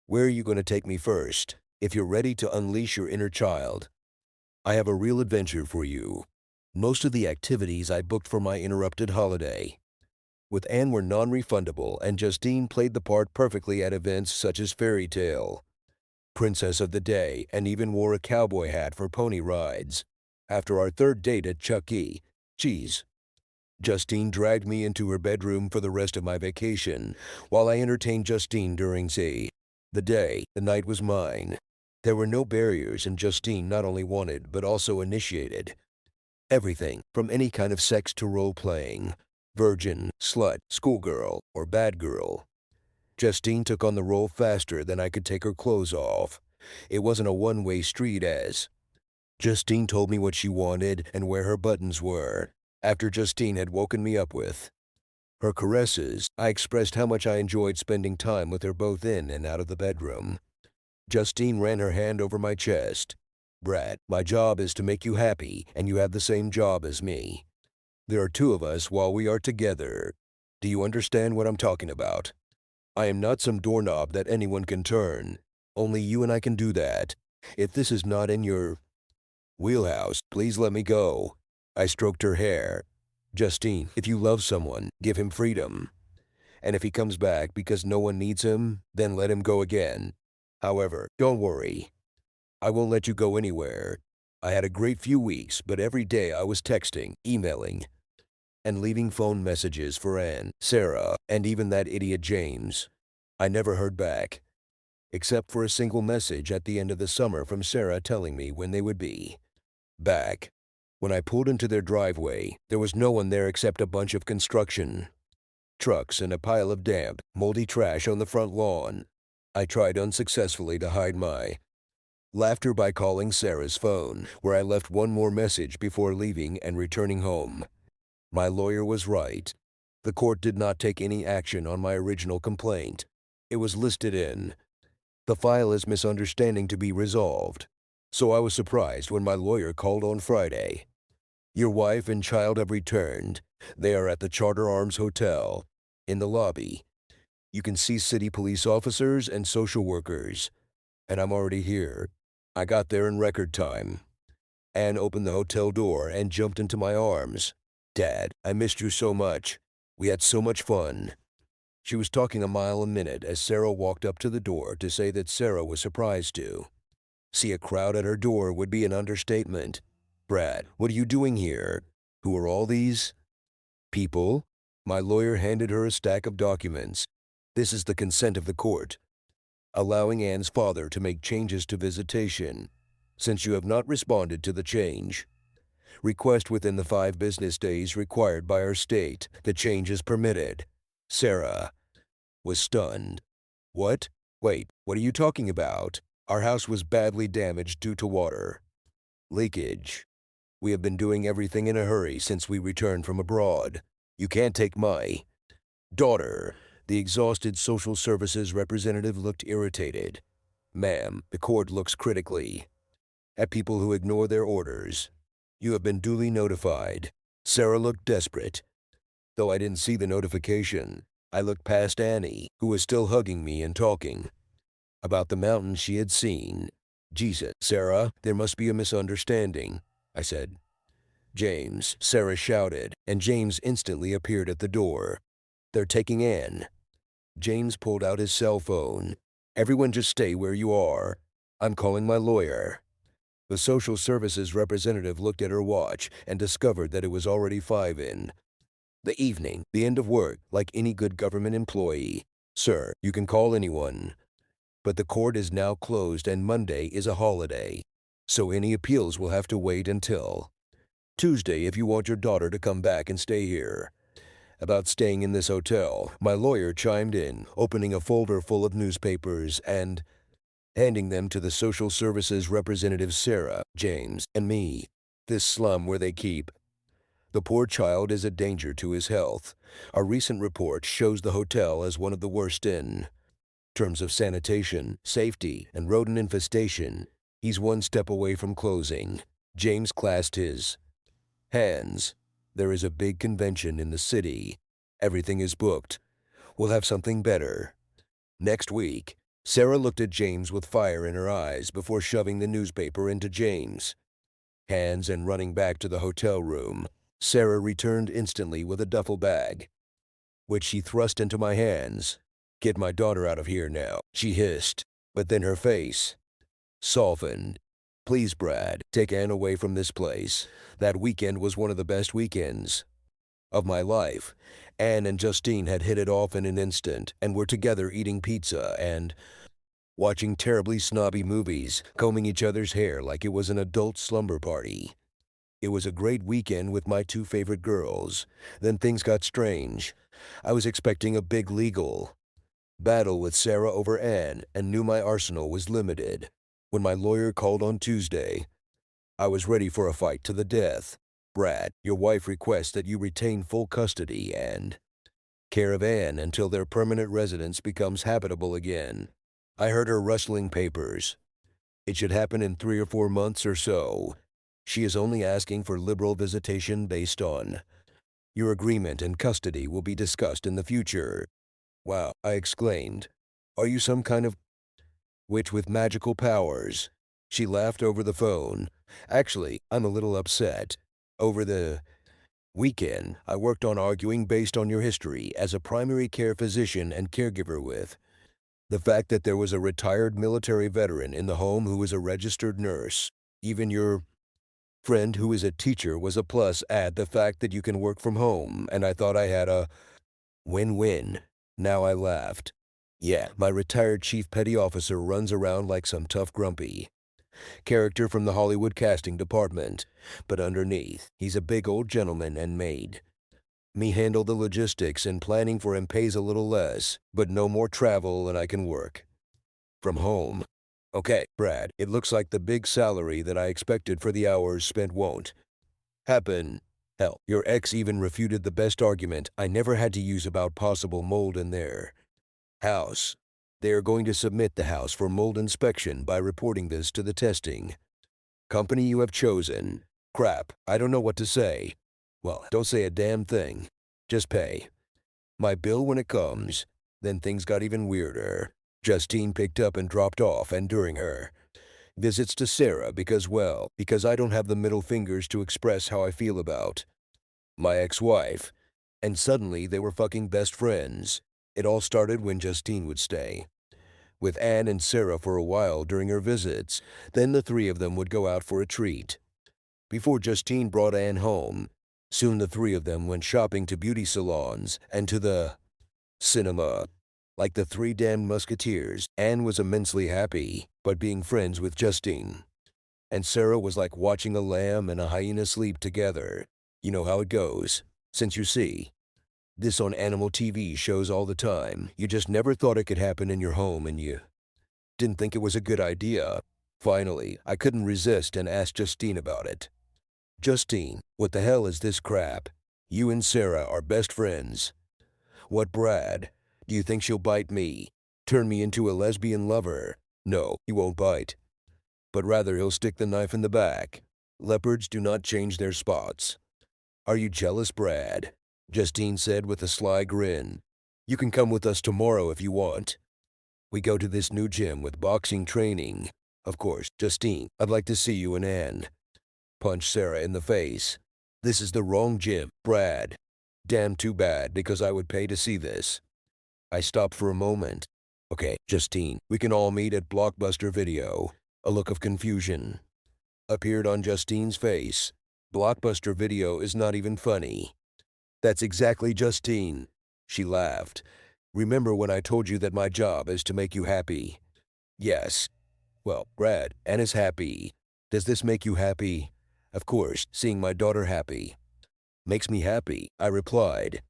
Where are you going to take me first? If you're ready to unleash your inner child, I have a real adventure for you. Most of the activities I booked for my interrupted holiday with Anne were non-refundable, and Justine played the part perfectly at events such as Fairy Tale, Princess of the Day, and even wore a cowboy hat for pony rides. After our third date at Chuck E. Cheese, Justine dragged me into her bedroom for the rest of my vacation, while I entertained Justine during the day. The night was mine. There were no barriers, and Justine not only wanted, but also initiated everything from any kind of sex to role-playing, virgin, slut, schoolgirl, or bad girl. Justine took on the role faster than I could take her clothes off. It wasn't a one-way street as Justine told me what she wanted and where her buttons were. After Justine had woken me up with her caresses, I expressed how much I enjoyed spending time with her both in and out of the bedroom. Justine ran her hand over my chest. Brad, my job is to make you happy, and you have the same job as me. There are two of us while we are together. Do you understand what I'm talking about? I am not some doorknob that anyone can turn. Only you and I can do that. If this is not in your wheelhouse, please let me go. I stroked her hair. Justine, if you love someone, give him freedom. And if he comes back because no one needs him, then let him go again. However, don't worry. I won't let you go anywhere. I had a great few weeks, but every day I was texting, emailing, and leaving phone messages for Anne, Sarah, and even that idiot James. I never heard back, except for a single message at the end of the summer from Sarah telling me when they would be back. When I pulled into their driveway, there was no one there except a bunch of construction trucks and a pile of damp, moldy trash on the front lawn. I tried unsuccessfully to hide my laughter by calling Sarah's phone, where I left one more message before leaving and returning home. My lawyer was right. The court did not take any action on my original complaint. It was listed in the file as misunderstanding to be resolved. So I was surprised when my lawyer called on Friday. Your wife and child have returned. They are at the Charter Arms Hotel. In the lobby, you can see city police officers and social workers. And I'm already here. I got there in record time. Anne opened the hotel door and jumped into my arms. Dad, I missed you so much. We had so much fun. She was talking a mile a minute as Sarah walked up to the door to say that Sarah was surprised to see a crowd at her door would be an understatement. Brad, what are you doing here? Who are all these people? My lawyer handed her a stack of documents. This is the consent of the court, allowing Anne's father to make changes to visitation. Since you have not responded to the change request within the 5 business days required by our state, the change is permitted. Sarah was stunned. What? Wait, what are you talking about? Our house was badly damaged due to water leakage. We have been doing everything in a hurry since we returned from abroad. You can't take my daughter. The exhausted social services representative looked irritated. Ma'am, the court looks critically at people who ignore their orders. You have been duly notified. Sarah looked desperate. Though I didn't see the notification, I looked past Annie, who was still hugging me and talking about the mountains she had seen. Jesus, Sarah, there must be a misunderstanding, I said. James, Sarah shouted, and James instantly appeared at the door. They're taking Anne. James pulled out his cell phone. Everyone just stay where you are. I'm calling my lawyer. The social services representative looked at her watch and discovered that it was already 5 in the evening, the end of work, like any good government employee. Sir, you can call anyone. But the court is now closed and Monday is a holiday. So any appeals will have to wait until Tuesday if you want your daughter to come back and stay here. About staying in this hotel, my lawyer chimed in, opening a folder full of newspapers and handing them to the social services representatives Sarah, James, and me. This slum where they keep the poor child is a danger to his health. A recent report shows the hotel as one of the worst in terms of sanitation, safety, and rodent infestation. He's one step away from closing. James clasped his hands. There is a big convention in the city. Everything is booked. We'll have something better next week. Sarah looked at James with fire in her eyes before shoving the newspaper into James' hands and running back to the hotel room. Sarah returned instantly with a duffel bag, which she thrust into my hands. "Get my daughter out of here now," she hissed, but then her face softened. "Please, Brad, take Anne away from this place. That weekend was one of the best weekends of my life. Anne and Justine had hit it off in an instant and were together eating pizza and watching terribly snobby movies, combing each other's hair like it was an adult slumber party. It was a great weekend with my two favorite girls. Then things got strange. I was expecting a big legal battle with Sarah over Anne and knew my arsenal was limited. When my lawyer called on Tuesday, I was ready for a fight to the death. Brad, your wife requests that you retain full custody and care of Anne until their permanent residence becomes habitable again. I heard her rustling papers. It should happen in 3 or 4 months or so. She is only asking for liberal visitation based on your agreement, and custody will be discussed in the future." "Wow," I exclaimed. "Are you some kind of witch with magical powers?" She laughed over the phone. "Actually, I'm a little upset. Over the weekend, I worked on arguing based on your history as a primary care physician and caregiver with the fact that there was a retired military veteran in the home who was a registered nurse. Even your friend who is a teacher was a plus. Add the fact that you can work from home, and I thought I had a win-win." Now I laughed. "Yeah, my retired chief petty officer runs around like some tough grumpy character from the Hollywood casting department, but underneath, he's a big old gentleman and made me handle the logistics, and planning for him pays a little less, but no more travel, and I can work from home. Okay, Brad, it looks like the big salary that I expected for the hours spent won't happen. Hell, your ex even refuted the best argument I never had to use about possible mold in their house. They are going to submit the house for mold inspection by reporting this to the testing company you have chosen. Crap, I don't know what to say." "Well, don't say a damn thing. Just pay my bill when it comes." Then things got even weirder. Justine picked up and dropped off, and during her visits to Sarah, because I don't have the middle fingers to express how I feel about my ex-wife. And suddenly they were fucking best friends. It all started when Justine would stay with Anne and Sarah for a while during her visits. Then the three of them would go out for a treat before Justine brought Anne home. Soon the three of them went shopping to beauty salons and to the cinema. Like the three damned musketeers, Anne was immensely happy, but being friends with Justine and Sarah was like watching a lamb and a hyena sleep together. You know how it goes. Since you see this on animal TV shows all the time, you just never thought it could happen in your home, and you didn't think it was a good idea. Finally, I couldn't resist and asked Justine about it. "Justine, what the hell is this crap? You and Sarah are best friends. What, Brad? Do you think she'll bite me? Turn me into a lesbian lover?" "No, he won't bite. But rather he'll stick the knife in the back. Leopards do not change their spots." "Are you jealous, Brad?" Justine said with a sly grin. "You can come with us tomorrow if you want. We go to this new gym with boxing training. Of course, Justine, I'd like to see you and Anne." Punched Sarah in the face. "This is the wrong gym, Brad. Damn too bad, because I would pay to see this." I stopped for a moment. "Okay, Justine, we can all meet at Blockbuster Video." A look of confusion appeared on Justine's face. "Blockbuster Video is not even funny." "That's exactly Justine." She laughed. "Remember when I told you that my job is to make you happy?" "Yes." "Well, Brad, Anne is happy. Does this make you happy?" "Of course, seeing my daughter happy makes me happy," I replied.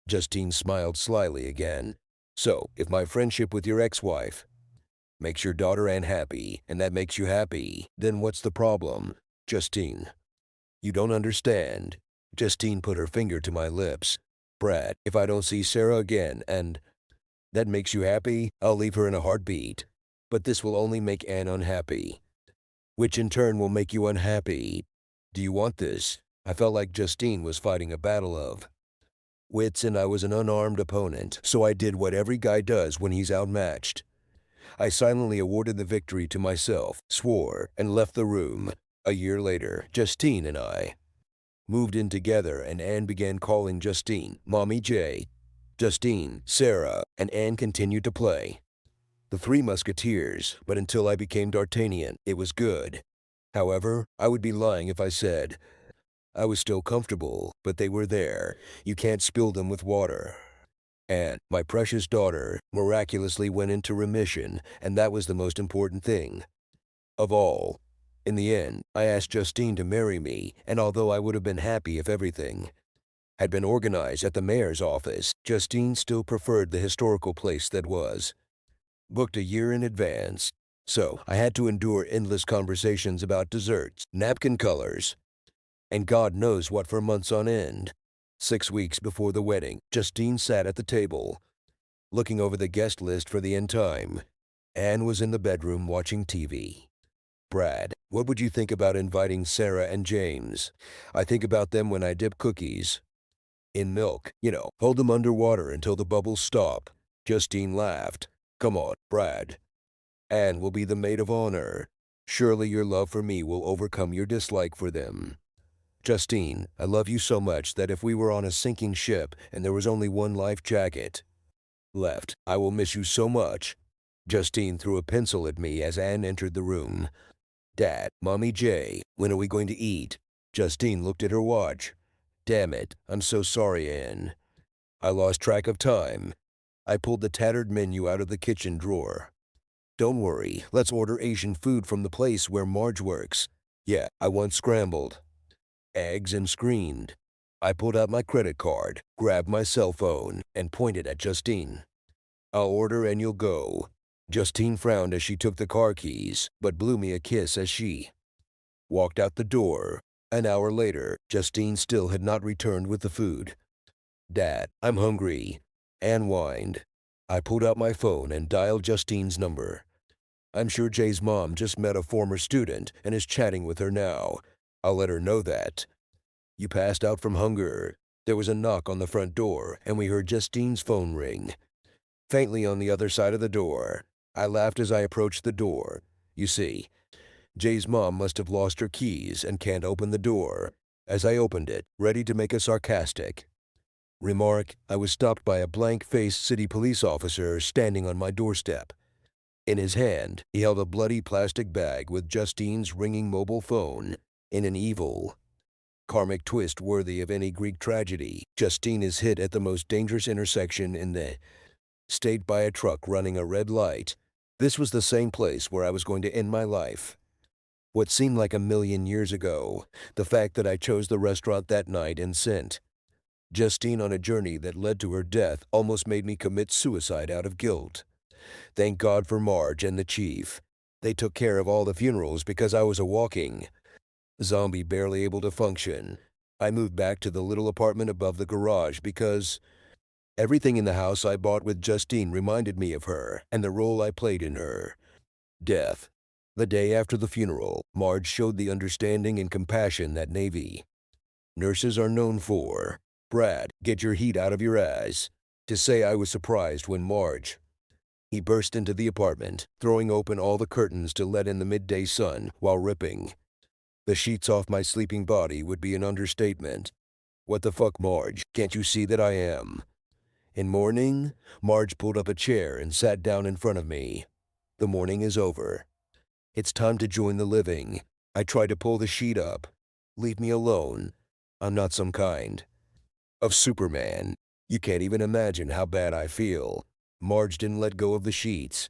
Justine smiled slyly again. "So, if my friendship with your ex-wife makes your daughter Anne happy, and that makes you happy, then what's the problem?" "Justine, you don't understand." Justine put her finger to my lips. "Brad, if I don't see Sarah again and that makes you happy, I'll leave her in a heartbeat. But this will only make Anne unhappy." which in turn will make you unhappy. Do you want this? I felt like Justine was fighting a battle of wits and I was an unarmed opponent, so I did what every guy does when he's outmatched. I silently awarded the victory to myself, swore, and left the room. A year later, Justine and I moved in together and Anne began calling Justine Mommy J. Justine, Sarah, and Anne continued to play the Three Musketeers, but until I became D'Artagnan, it was good. However, I would be lying if I said I was still comfortable, but they were there. You can't spill them with water. And my precious daughter miraculously went into remission, and that was the most important thing of all. In the end, I asked Justine to marry me, and although I would have been happy if everything had been organized at the mayor's office, Justine still preferred the historical place that was booked a year in advance. So I had to endure endless conversations about desserts, napkin colors, and God knows what for months on end. 6 weeks before the wedding, Justine sat at the table, looking over the guest list for the end time. Anne was in the bedroom watching TV. Brad, what would you think about inviting Sarah and James? I think about them when I dip cookies in milk. Hold them underwater until the bubbles stop. Justine laughed. Come on, Brad. Anne will be the maid of honor. Surely your love for me will overcome your dislike for them. Justine, I love you so much that if we were on a sinking ship and there was only one life jacket left, I will miss you so much. Justine threw a pencil at me as Anne entered the room. Dad, Mommy J, when are we going to eat? Justine looked at her watch. Damn it, I'm so sorry, Anne. I lost track of time. I pulled the tattered menu out of the kitchen drawer. Don't worry, let's order Asian food from the place where Marge works. Yeah, I want scrambled eggs and screened. I pulled out my credit card, grabbed my cell phone, and pointed at Justine. I'll order and you'll go. Justine frowned as she took the car keys, but blew me a kiss as she walked out the door. An hour later, Justine still had not returned with the food. Dad, I'm hungry. Anne whined. I pulled out my phone and dialed Justine's number. I'm sure Jay's mom just met a former student and is chatting with her now. I'll let her know that. You passed out from hunger. There was a knock on the front door, and we heard Justine's phone ring. Faintly on the other side of the door. I laughed as I approached the door. You see, Jay's mom must have lost her keys and can't open the door. As I opened it, ready to make a sarcastic remark, I was stopped by a blank-faced city police officer standing on my doorstep. In his hand, he held a bloody plastic bag with Justine's ringing mobile phone. In an evil, karmic twist worthy of any Greek tragedy, Justine is hit at the most dangerous intersection in the state by a truck running a red light. This was the same place where I was going to end my life. What seemed like a million years ago, the fact that I chose the restaurant that night and sent Justine on a journey that led to her death almost made me commit suicide out of guilt. Thank God for Marge and the chief. They took care of all the funerals because I was a walking zombie barely able to function. I moved back to the little apartment above the garage because everything in the house I bought with Justine reminded me of her and the role I played in her death. The day after the funeral, Marge showed the understanding and compassion that Navy nurses are known for. Brad, get your heat out of your ass. To say I was surprised when Marge. He burst into the apartment, throwing open all the curtains to let in the midday sun while ripping the sheets off my sleeping body would be an understatement. What the fuck, Marge? Can't you see that I am in mourning? Marge pulled up a chair and sat down in front of me. The mourning is over. It's time to join the living. I tried to pull the sheet up. Leave me alone. I'm not some kind of Superman. You can't even imagine how bad I feel. Marge didn't let go of the sheets.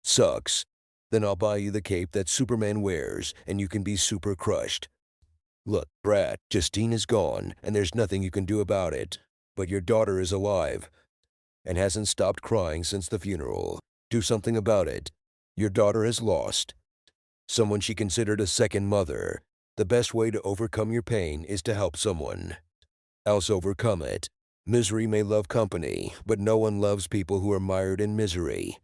Sucks. Then I'll buy you the cape that Superman wears, and you can be super crushed. Look, Brad, Justine is gone, and there's nothing you can do about it. But your daughter is alive, and hasn't stopped crying since the funeral. Do something about it. Your daughter is lost someone she considered a second mother. The best way to overcome your pain is to help someone else overcome it. Misery may love company, but no one loves people who are mired in misery.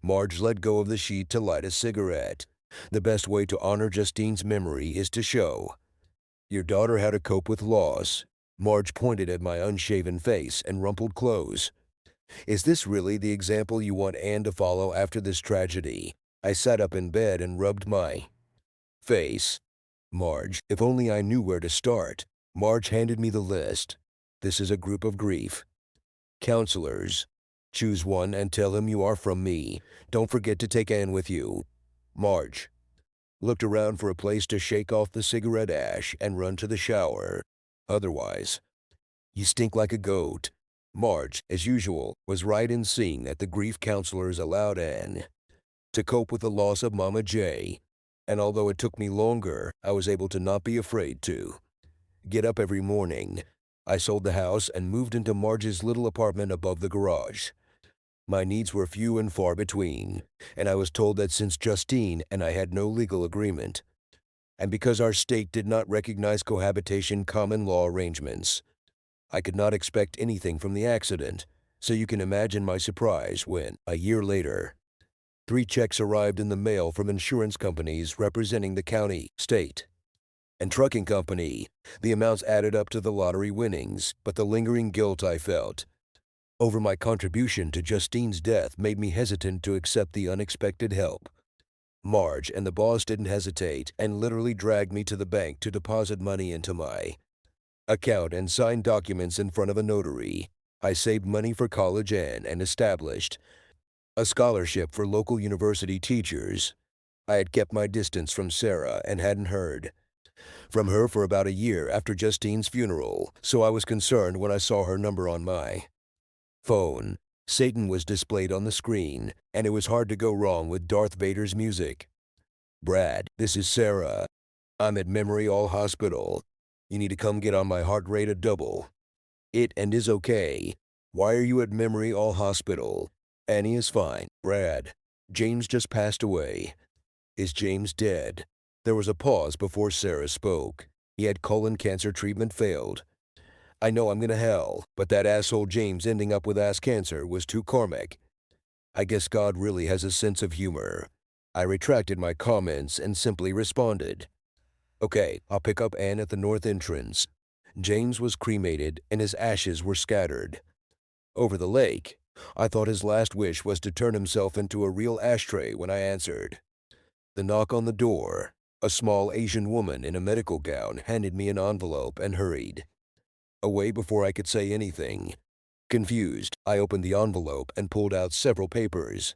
Marge let go of the sheet to light a cigarette. The best way to honor Justine's memory is to show your daughter how to cope with loss. Marge pointed at my unshaven face and rumpled clothes. Is this really the example you want Anne to follow after this tragedy? I sat up in bed and rubbed my face. Marge, if only I knew where to start. Marge handed me the list. This is a group of grief counselors. Choose one and tell him you are from me. Don't forget to take Anne with you. Marge looked around for a place to shake off the cigarette ash and run to the shower. Otherwise, you stink like a goat. Marge, as usual, was right in seeing that the grief counselors allowed Anne to cope with the loss of Mama J. And although it took me longer, I was able to not be afraid to get up every morning. I sold the house and moved into Marge's little apartment above the garage. My needs were few and far between, and I was told that since Justine and I had no legal agreement, and because our state did not recognize cohabitation common law arrangements, I could not expect anything from the accident. So you can imagine my surprise when, a year later, 3 checks arrived in the mail from insurance companies representing the county, state, and trucking company. The amounts added up to the lottery winnings, but the lingering guilt I felt over my contribution to Justine's death made me hesitant to accept the unexpected help. Marge and the boss didn't hesitate and literally dragged me to the bank to deposit money into my account and sign documents in front of a notary. I saved money for college and established a scholarship for local university teachers. I had kept my distance from Sarah and hadn't heard from her for about a year after Justine's funeral, so I was concerned when I saw her number on my phone. Satan was displayed on the screen, and it was hard to go wrong with Darth Vader's music. Brad, this is Sarah. I'm at Memory All Hospital. You need to come get on my heart rate a double. It and is okay. Why are you at Memory All Hospital? Annie is fine. Brad, James just passed away. Is James dead? There was a pause before Sarah spoke. He had colon cancer, treatment failed. I know I'm gonna hell, but that asshole James ending up with ass cancer was too karmic. I guess God really has a sense of humor. I retracted my comments and simply responded, okay, I'll pick up Anne at the north entrance. James was cremated and his ashes were scattered over the lake. I thought his last wish was to turn himself into a real ashtray when I answered the knock on the door. A small Asian woman in a medical gown handed me an envelope and hurried away before I could say anything. Confused, I opened the envelope and pulled out several papers.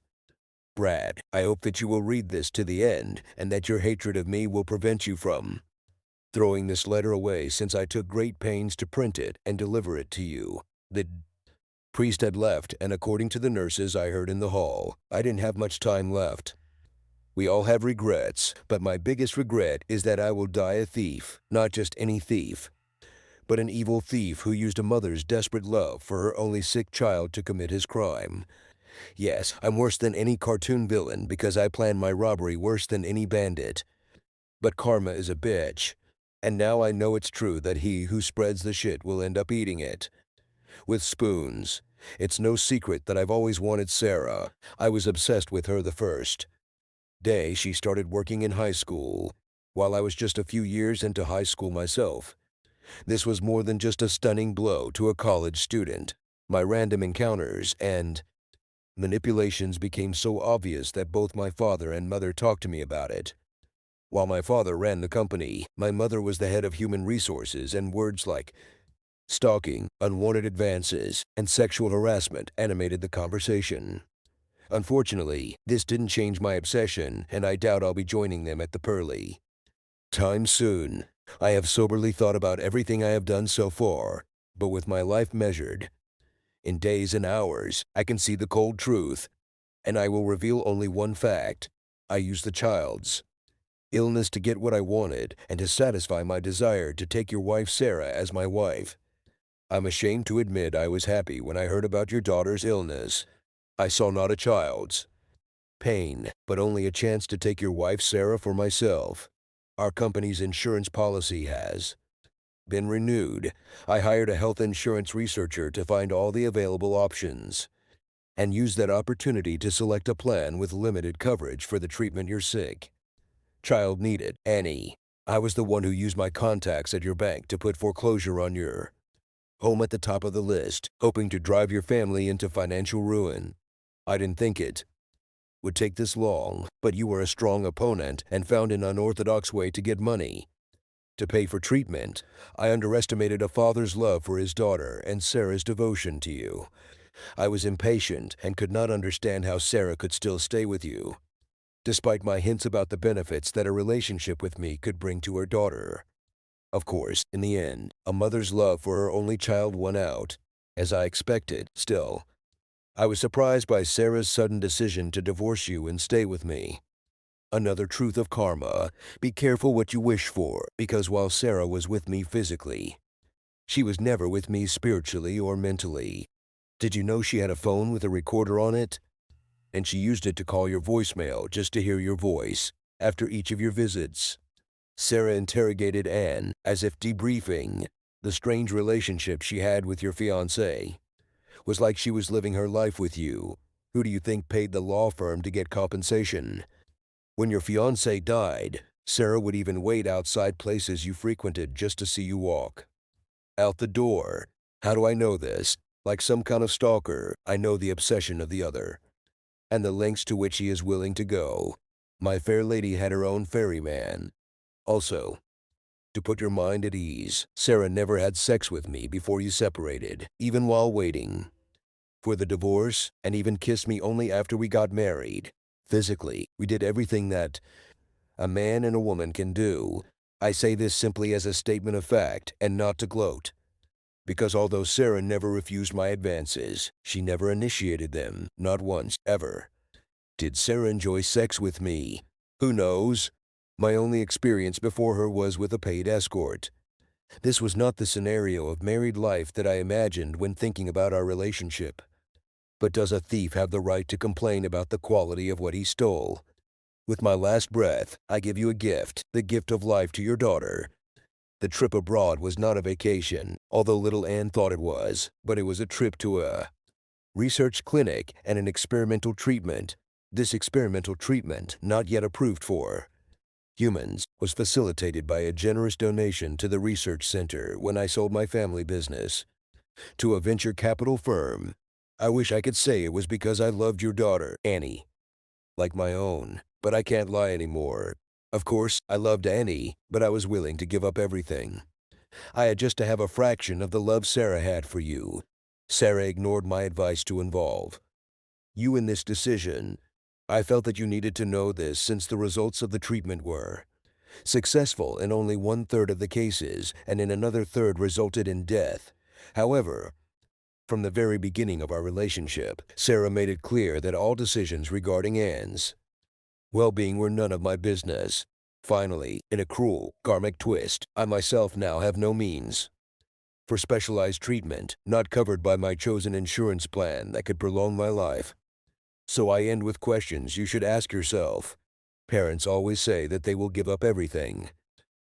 Brad, I hope that you will read this to the end and that your hatred of me will prevent you from throwing this letter away, since I took great pains to print it and deliver it to you. The priest had left, and according to the nurses I heard in the hall, I didn't have much time left. We all have regrets, but my biggest regret is that I will die a thief. Not just any thief, but an evil thief who used a mother's desperate love for her only sick child to commit his crime. Yes, I'm worse than any cartoon villain because I planned my robbery worse than any bandit. But karma is a bitch, and now I know it's true that he who spreads the shit will end up eating it with spoons. It's no secret that I've always wanted Sarah. I was obsessed with her the first day she started working in high school, while I was just a few years into high school myself. This was more than just a stunning blow to a college student. My random encounters and manipulations became so obvious that both my father and mother talked to me about it. While my father ran the company, my mother was the head of human resources, and words like stalking, unwanted advances, and sexual harassment animated the conversation. Unfortunately, this didn't change my obsession, and I doubt I'll be joining them at the pearly time soon. I have soberly thought about everything I have done so far, but with my life measured in days and hours, I can see the cold truth, and I will reveal only one fact. I used the child's illness to get what I wanted and to satisfy my desire to take your wife Sarah as my wife. I'm ashamed to admit I was happy when I heard about your daughter's illness. I saw not a child's pain, but only a chance to take your wife Sarah for myself. Our company's insurance policy has been renewed. I hired a health insurance researcher to find all the available options and used that opportunity to select a plan with limited coverage for the treatment you're sick. Child needed. Annie. I was the one who used my contacts at your bank to put foreclosure on your home at the top of the list, hoping to drive your family into financial ruin. I didn't think it would take this long, but you were a strong opponent and found an unorthodox way to get money to pay for treatment. I underestimated a father's love for his daughter and Sarah's devotion to you. I was impatient and could not understand how Sarah could still stay with you, despite my hints about the benefits that a relationship with me could bring to her daughter. Of course, in the end, a mother's love for her only child won out, as I expected. Still, I was surprised by Sarah's sudden decision to divorce you and stay with me. Another truth of karma: be careful what you wish for, because while Sarah was with me physically, she was never with me spiritually or mentally. Did you know she had a phone with a recorder on it? And she used it to call your voicemail just to hear your voice after each of your visits. Sarah interrogated Anne, as if debriefing the strange relationship she had with your fiancé. Was like she was living her life with you. Who do you think paid the law firm to get compensation? When your fiancé died, Sarah would even wait outside places you frequented just to see you walk out the door. How do I know this? Like some kind of stalker, I know the obsession of the other, and the lengths to which he is willing to go. My fair lady had her own ferryman. Also, to put your mind at ease, Sarah never had sex with me before you separated, even while waiting for the divorce, and even kissed me only after we got married. Physically, we did everything that a man and a woman can do. I say this simply as a statement of fact and not to gloat, because although Sarah never refused my advances, she never initiated them, not once, ever. Did Sarah enjoy sex with me? Who knows? My only experience before her was with a paid escort. This was not the scenario of married life that I imagined when thinking about our relationship. But does a thief have the right to complain about the quality of what he stole? With my last breath, I give you a gift, the gift of life to your daughter. The trip abroad was not a vacation, although little Anne thought it was, but it was a trip to a research clinic and an experimental treatment. This experimental treatment, not yet approved for humans, was facilitated by a generous donation to the research center when I sold my family business to a venture capital firm. I wish I could say it was because I loved your daughter, Annie, like my own, but I can't lie anymore. Of course, I loved Annie, but I was willing to give up everything. I had just to have a fraction of the love Sarah had for you. Sarah ignored my advice to involve you in this decision. I felt that you needed to know this since the results of the treatment were successful in only 1/3 of the cases, and in another third resulted in death. However, from the very beginning of our relationship, Sarah made it clear that all decisions regarding Anne's well-being were none of my business. Finally, in a cruel, karmic twist, I myself now have no means for specialized treatment, not covered by my chosen insurance plan that could prolong my life. So I end with questions you should ask yourself. Parents always say that they will give up everything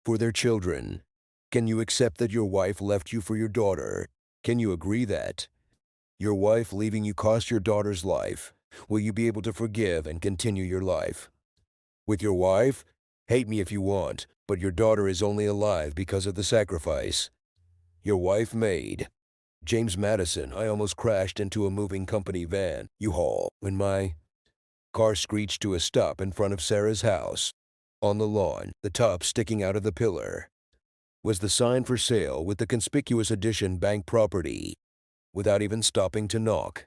for their children. Can you accept that your wife left you for your daughter? Can you agree that your wife leaving you cost your daughter's life? Will you be able to forgive and continue your life with your wife? Hate me if you want, but your daughter is only alive because of the sacrifice your wife made. James Madison. I almost crashed into a moving company van, U-Haul, when my car screeched to a stop in front of Sarah's house. On the lawn, the top sticking out of the pillar, was the sign for sale with the conspicuous addition bank property. Without even stopping to knock,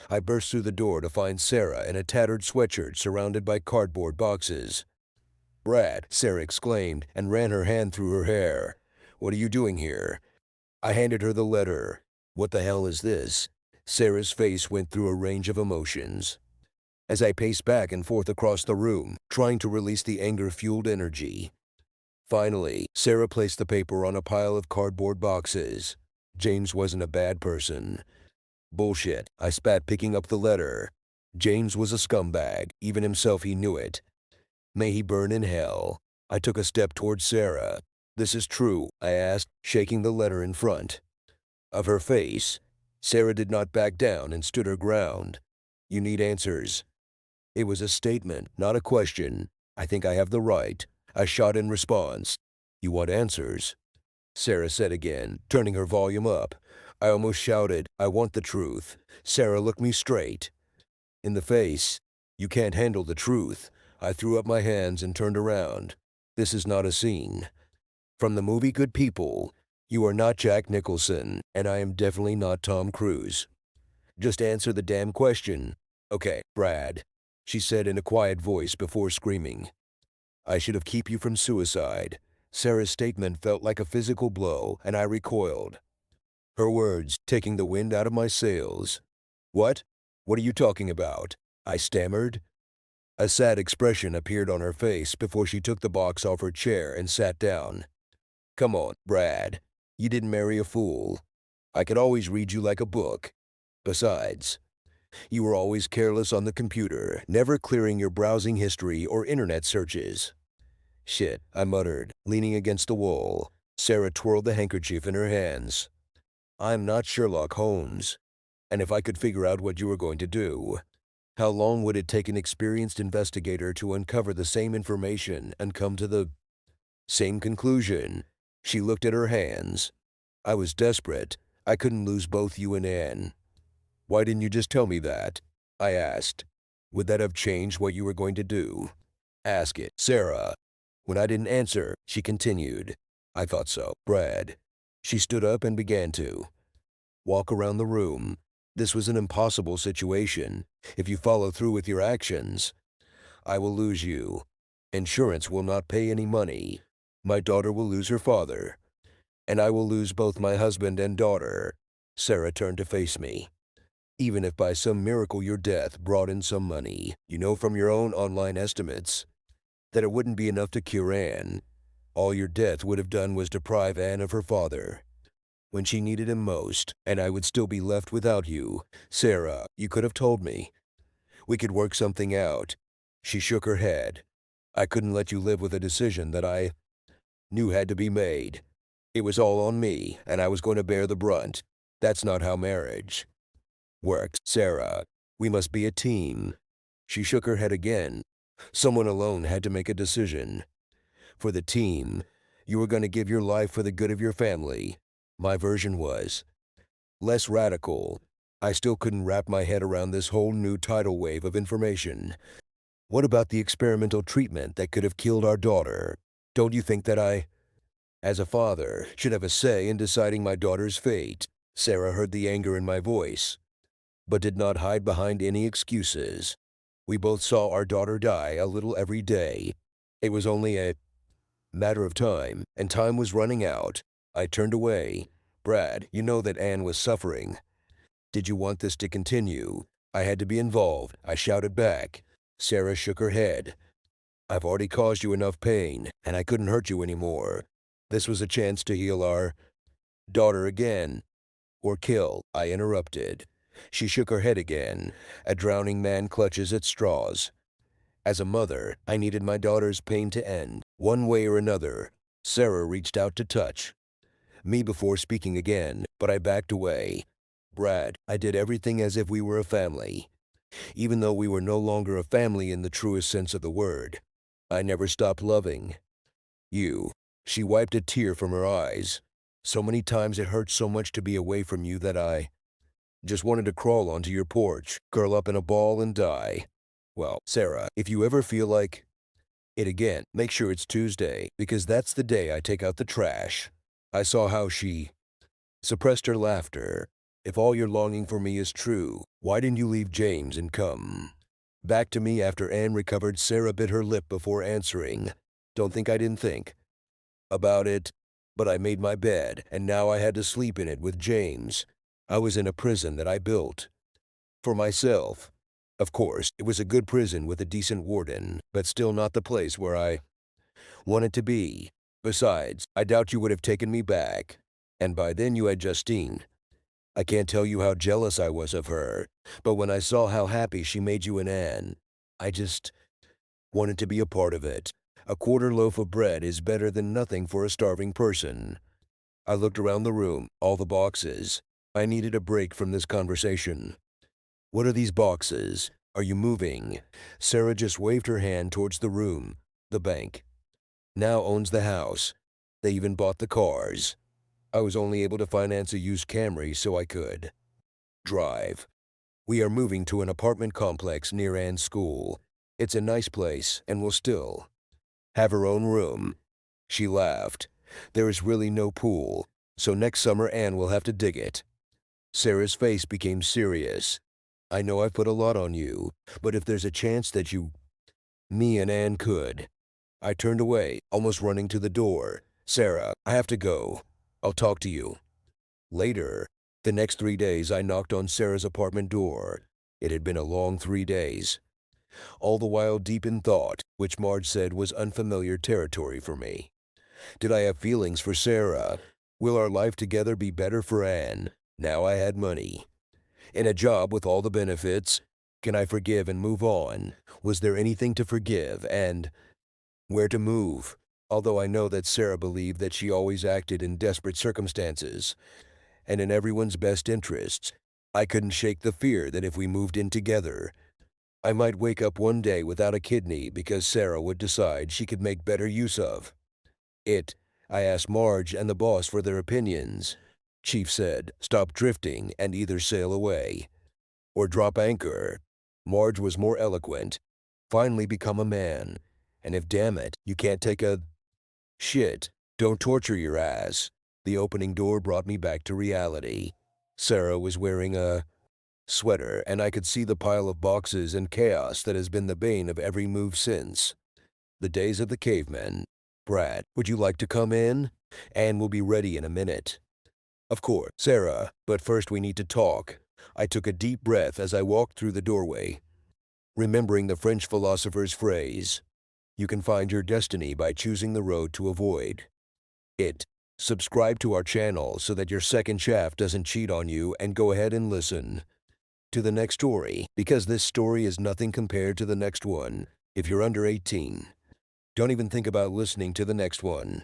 I burst through the door to find Sarah in a tattered sweatshirt surrounded by cardboard boxes. "Brad," Sarah exclaimed and ran her hand through her hair. "What are you doing here?" I handed her the letter. "What the hell is this?" Sarah's face went through a range of emotions as I paced back and forth across the room, trying to release the anger-fueled energy. Finally, Sarah placed the paper on a pile of cardboard boxes. James wasn't a bad person. Bullshit, I spat, picking up the letter. James was a scumbag. Even himself, he knew it. May he burn in hell. I took a step towards Sarah. "This is true?" I asked, shaking the letter in front of her face. Sarah did not back down and stood her ground. "You need answers." It was a statement, not a question. I think I have the right. I shot in response. You want answers? Sarah said again, turning her volume up. I almost shouted, I want the truth. Sarah looked me straight in the face. You can't handle the truth. I threw up my hands and turned around. This is not a scene. From the movie Good People, you are not Jack Nicholson, and I am definitely not Tom Cruise. Just answer the damn question. Okay, Brad, she said in a quiet voice before screaming. I should have kept you from suicide. Sarah's statement felt like a physical blow, and I recoiled. Her words taking the wind out of my sails. What? What are you talking about? I stammered. A sad expression appeared on her face before she took the box off her chair and sat down. Come on, Brad. You didn't marry a fool. I could always read you like a book. Besides, you were always careless on the computer, never clearing your browsing history or internet searches. Shit, I muttered, leaning against the wall. Sarah twirled the handkerchief in her hands. I'm not Sherlock Holmes. And if I could figure out what you were going to do, how long would it take an experienced investigator to uncover the same information and come to the same conclusion? She looked at her hands. I was desperate. I couldn't lose both you and Anne. Why didn't you just tell me that? I asked. Would that have changed what you were going to do? Ask it, Sarah. When I didn't answer, she continued. I thought so, Brad. She stood up and began to walk around the room. This was an impossible situation. If you follow through with your actions, I will lose you. Insurance will not pay any money. My daughter will lose her father. And I will lose both my husband and daughter. Sarah turned to face me. Even if by some miracle your death brought in some money, you know from your own online estimates that it wouldn't be enough to cure Anne. All your death would have done was deprive Anne of her father when she needed him most, and I would still be left without you. Sarah, you could have told me. We could work something out. She shook her head. I couldn't let you live with a decision that I knew had to be made. It was all on me, and I was going to bear the brunt. That's not how marriage works, Sarah. We must be a team. She shook her head again. Someone alone had to make a decision. For the team, you were going to give your life for the good of your family. My version was less radical. I still couldn't wrap my head around this whole new tidal wave of information. What about the experimental treatment that could have killed our daughter? Don't you think that I, as a father, should have a say in deciding my daughter's fate? Sarah heard the anger in my voice, but did not hide behind any excuses. We both saw our daughter die a little every day. It was only a matter of time, and time was running out. I turned away. Brad, you know that Anne was suffering. Did you want this to continue? I had to be involved, I shouted back. Sarah shook her head. I've already caused you enough pain, and I couldn't hurt you anymore. This was a chance to heal our daughter again. Or kill, I interrupted. She shook her head again. A drowning man clutches at straws. As a mother, I needed my daughter's pain to end, one way or another. Sarah reached out to touch me before speaking again, but I backed away. Brad, I did everything as if we were a family. Even though we were no longer a family in the truest sense of the word, I never stopped loving you. She wiped a tear from her eyes. So many times it hurt so much to be away from you that I just wanted to crawl onto your porch, curl up in a ball and die. Well, Sarah, if you ever feel like it again, make sure it's Tuesday, because that's the day I take out the trash. I saw how she suppressed her laughter. If all your longing for me is true, why didn't you leave James and come back to me after Anne recovered? Sarah bit her lip before answering. Don't think I didn't think about it, but I made my bed, and now I had to sleep in it with James. I was in a prison that I built for myself. Of course, it was a good prison with a decent warden, but still not the place where I wanted to be. Besides, I doubt you would have taken me back. And by then you had Justine. I can't tell you how jealous I was of her, but when I saw how happy she made you and Anne, I just wanted to be a part of it. A quarter loaf of bread is better than nothing for a starving person. I looked around the room, all the boxes. I needed a break from this conversation. What are these boxes? Are you moving? Sarah just waved her hand towards the room. the bank. Now owns the house. They even bought the cars. I was only able to finance a used Camry so I could drive. We are moving to an apartment complex near Anne's school. It's a nice place and will still have her own room. She laughed. There is really no pool, so next summer Anne will have to dig it. Sarah's face became serious. I know I've put a lot on you, but if there's a chance that me and Anne could. I turned away, almost running to the door. Sarah, I have to go. I'll talk to you later. The next 3 days, I knocked on Sarah's apartment door. It had been a long 3 days. All the while deep in thought, which Marge said was unfamiliar territory for me. Did I have feelings for Sarah? Will our life together be better for Anne? Now I had money. In a job with all the benefits. Can I forgive and move on? Was there anything to forgive? And where to move? Although I know that Sarah believed that she always acted in desperate circumstances and in everyone's best interests, I couldn't shake the fear that if we moved in together, I might wake up one day without a kidney because Sarah would decide she could make better use of it. I asked Marge and the boss for their opinions. Chief said, stop drifting and either sail away or drop anchor. Marge was more eloquent. Finally become a man. And if, damn it, you can't take a shit, don't torture your ass. The opening door brought me back to reality. Sarah was wearing a sweater, and I could see the pile of boxes and chaos that has been the bane of every move since. The days of the cavemen. Brad, would you like to come in? Anne will be ready in a minute. Of course, Sarah, but first we need to talk. I took a deep breath as I walked through the doorway, remembering the French philosopher's phrase, you can find your destiny by choosing the road to avoid it. Subscribe to our channel so that your second shaft doesn't cheat on you, and go ahead and listen to the next story, because this story is nothing compared to the next one. If you're under 18, don't even think about listening to the next one.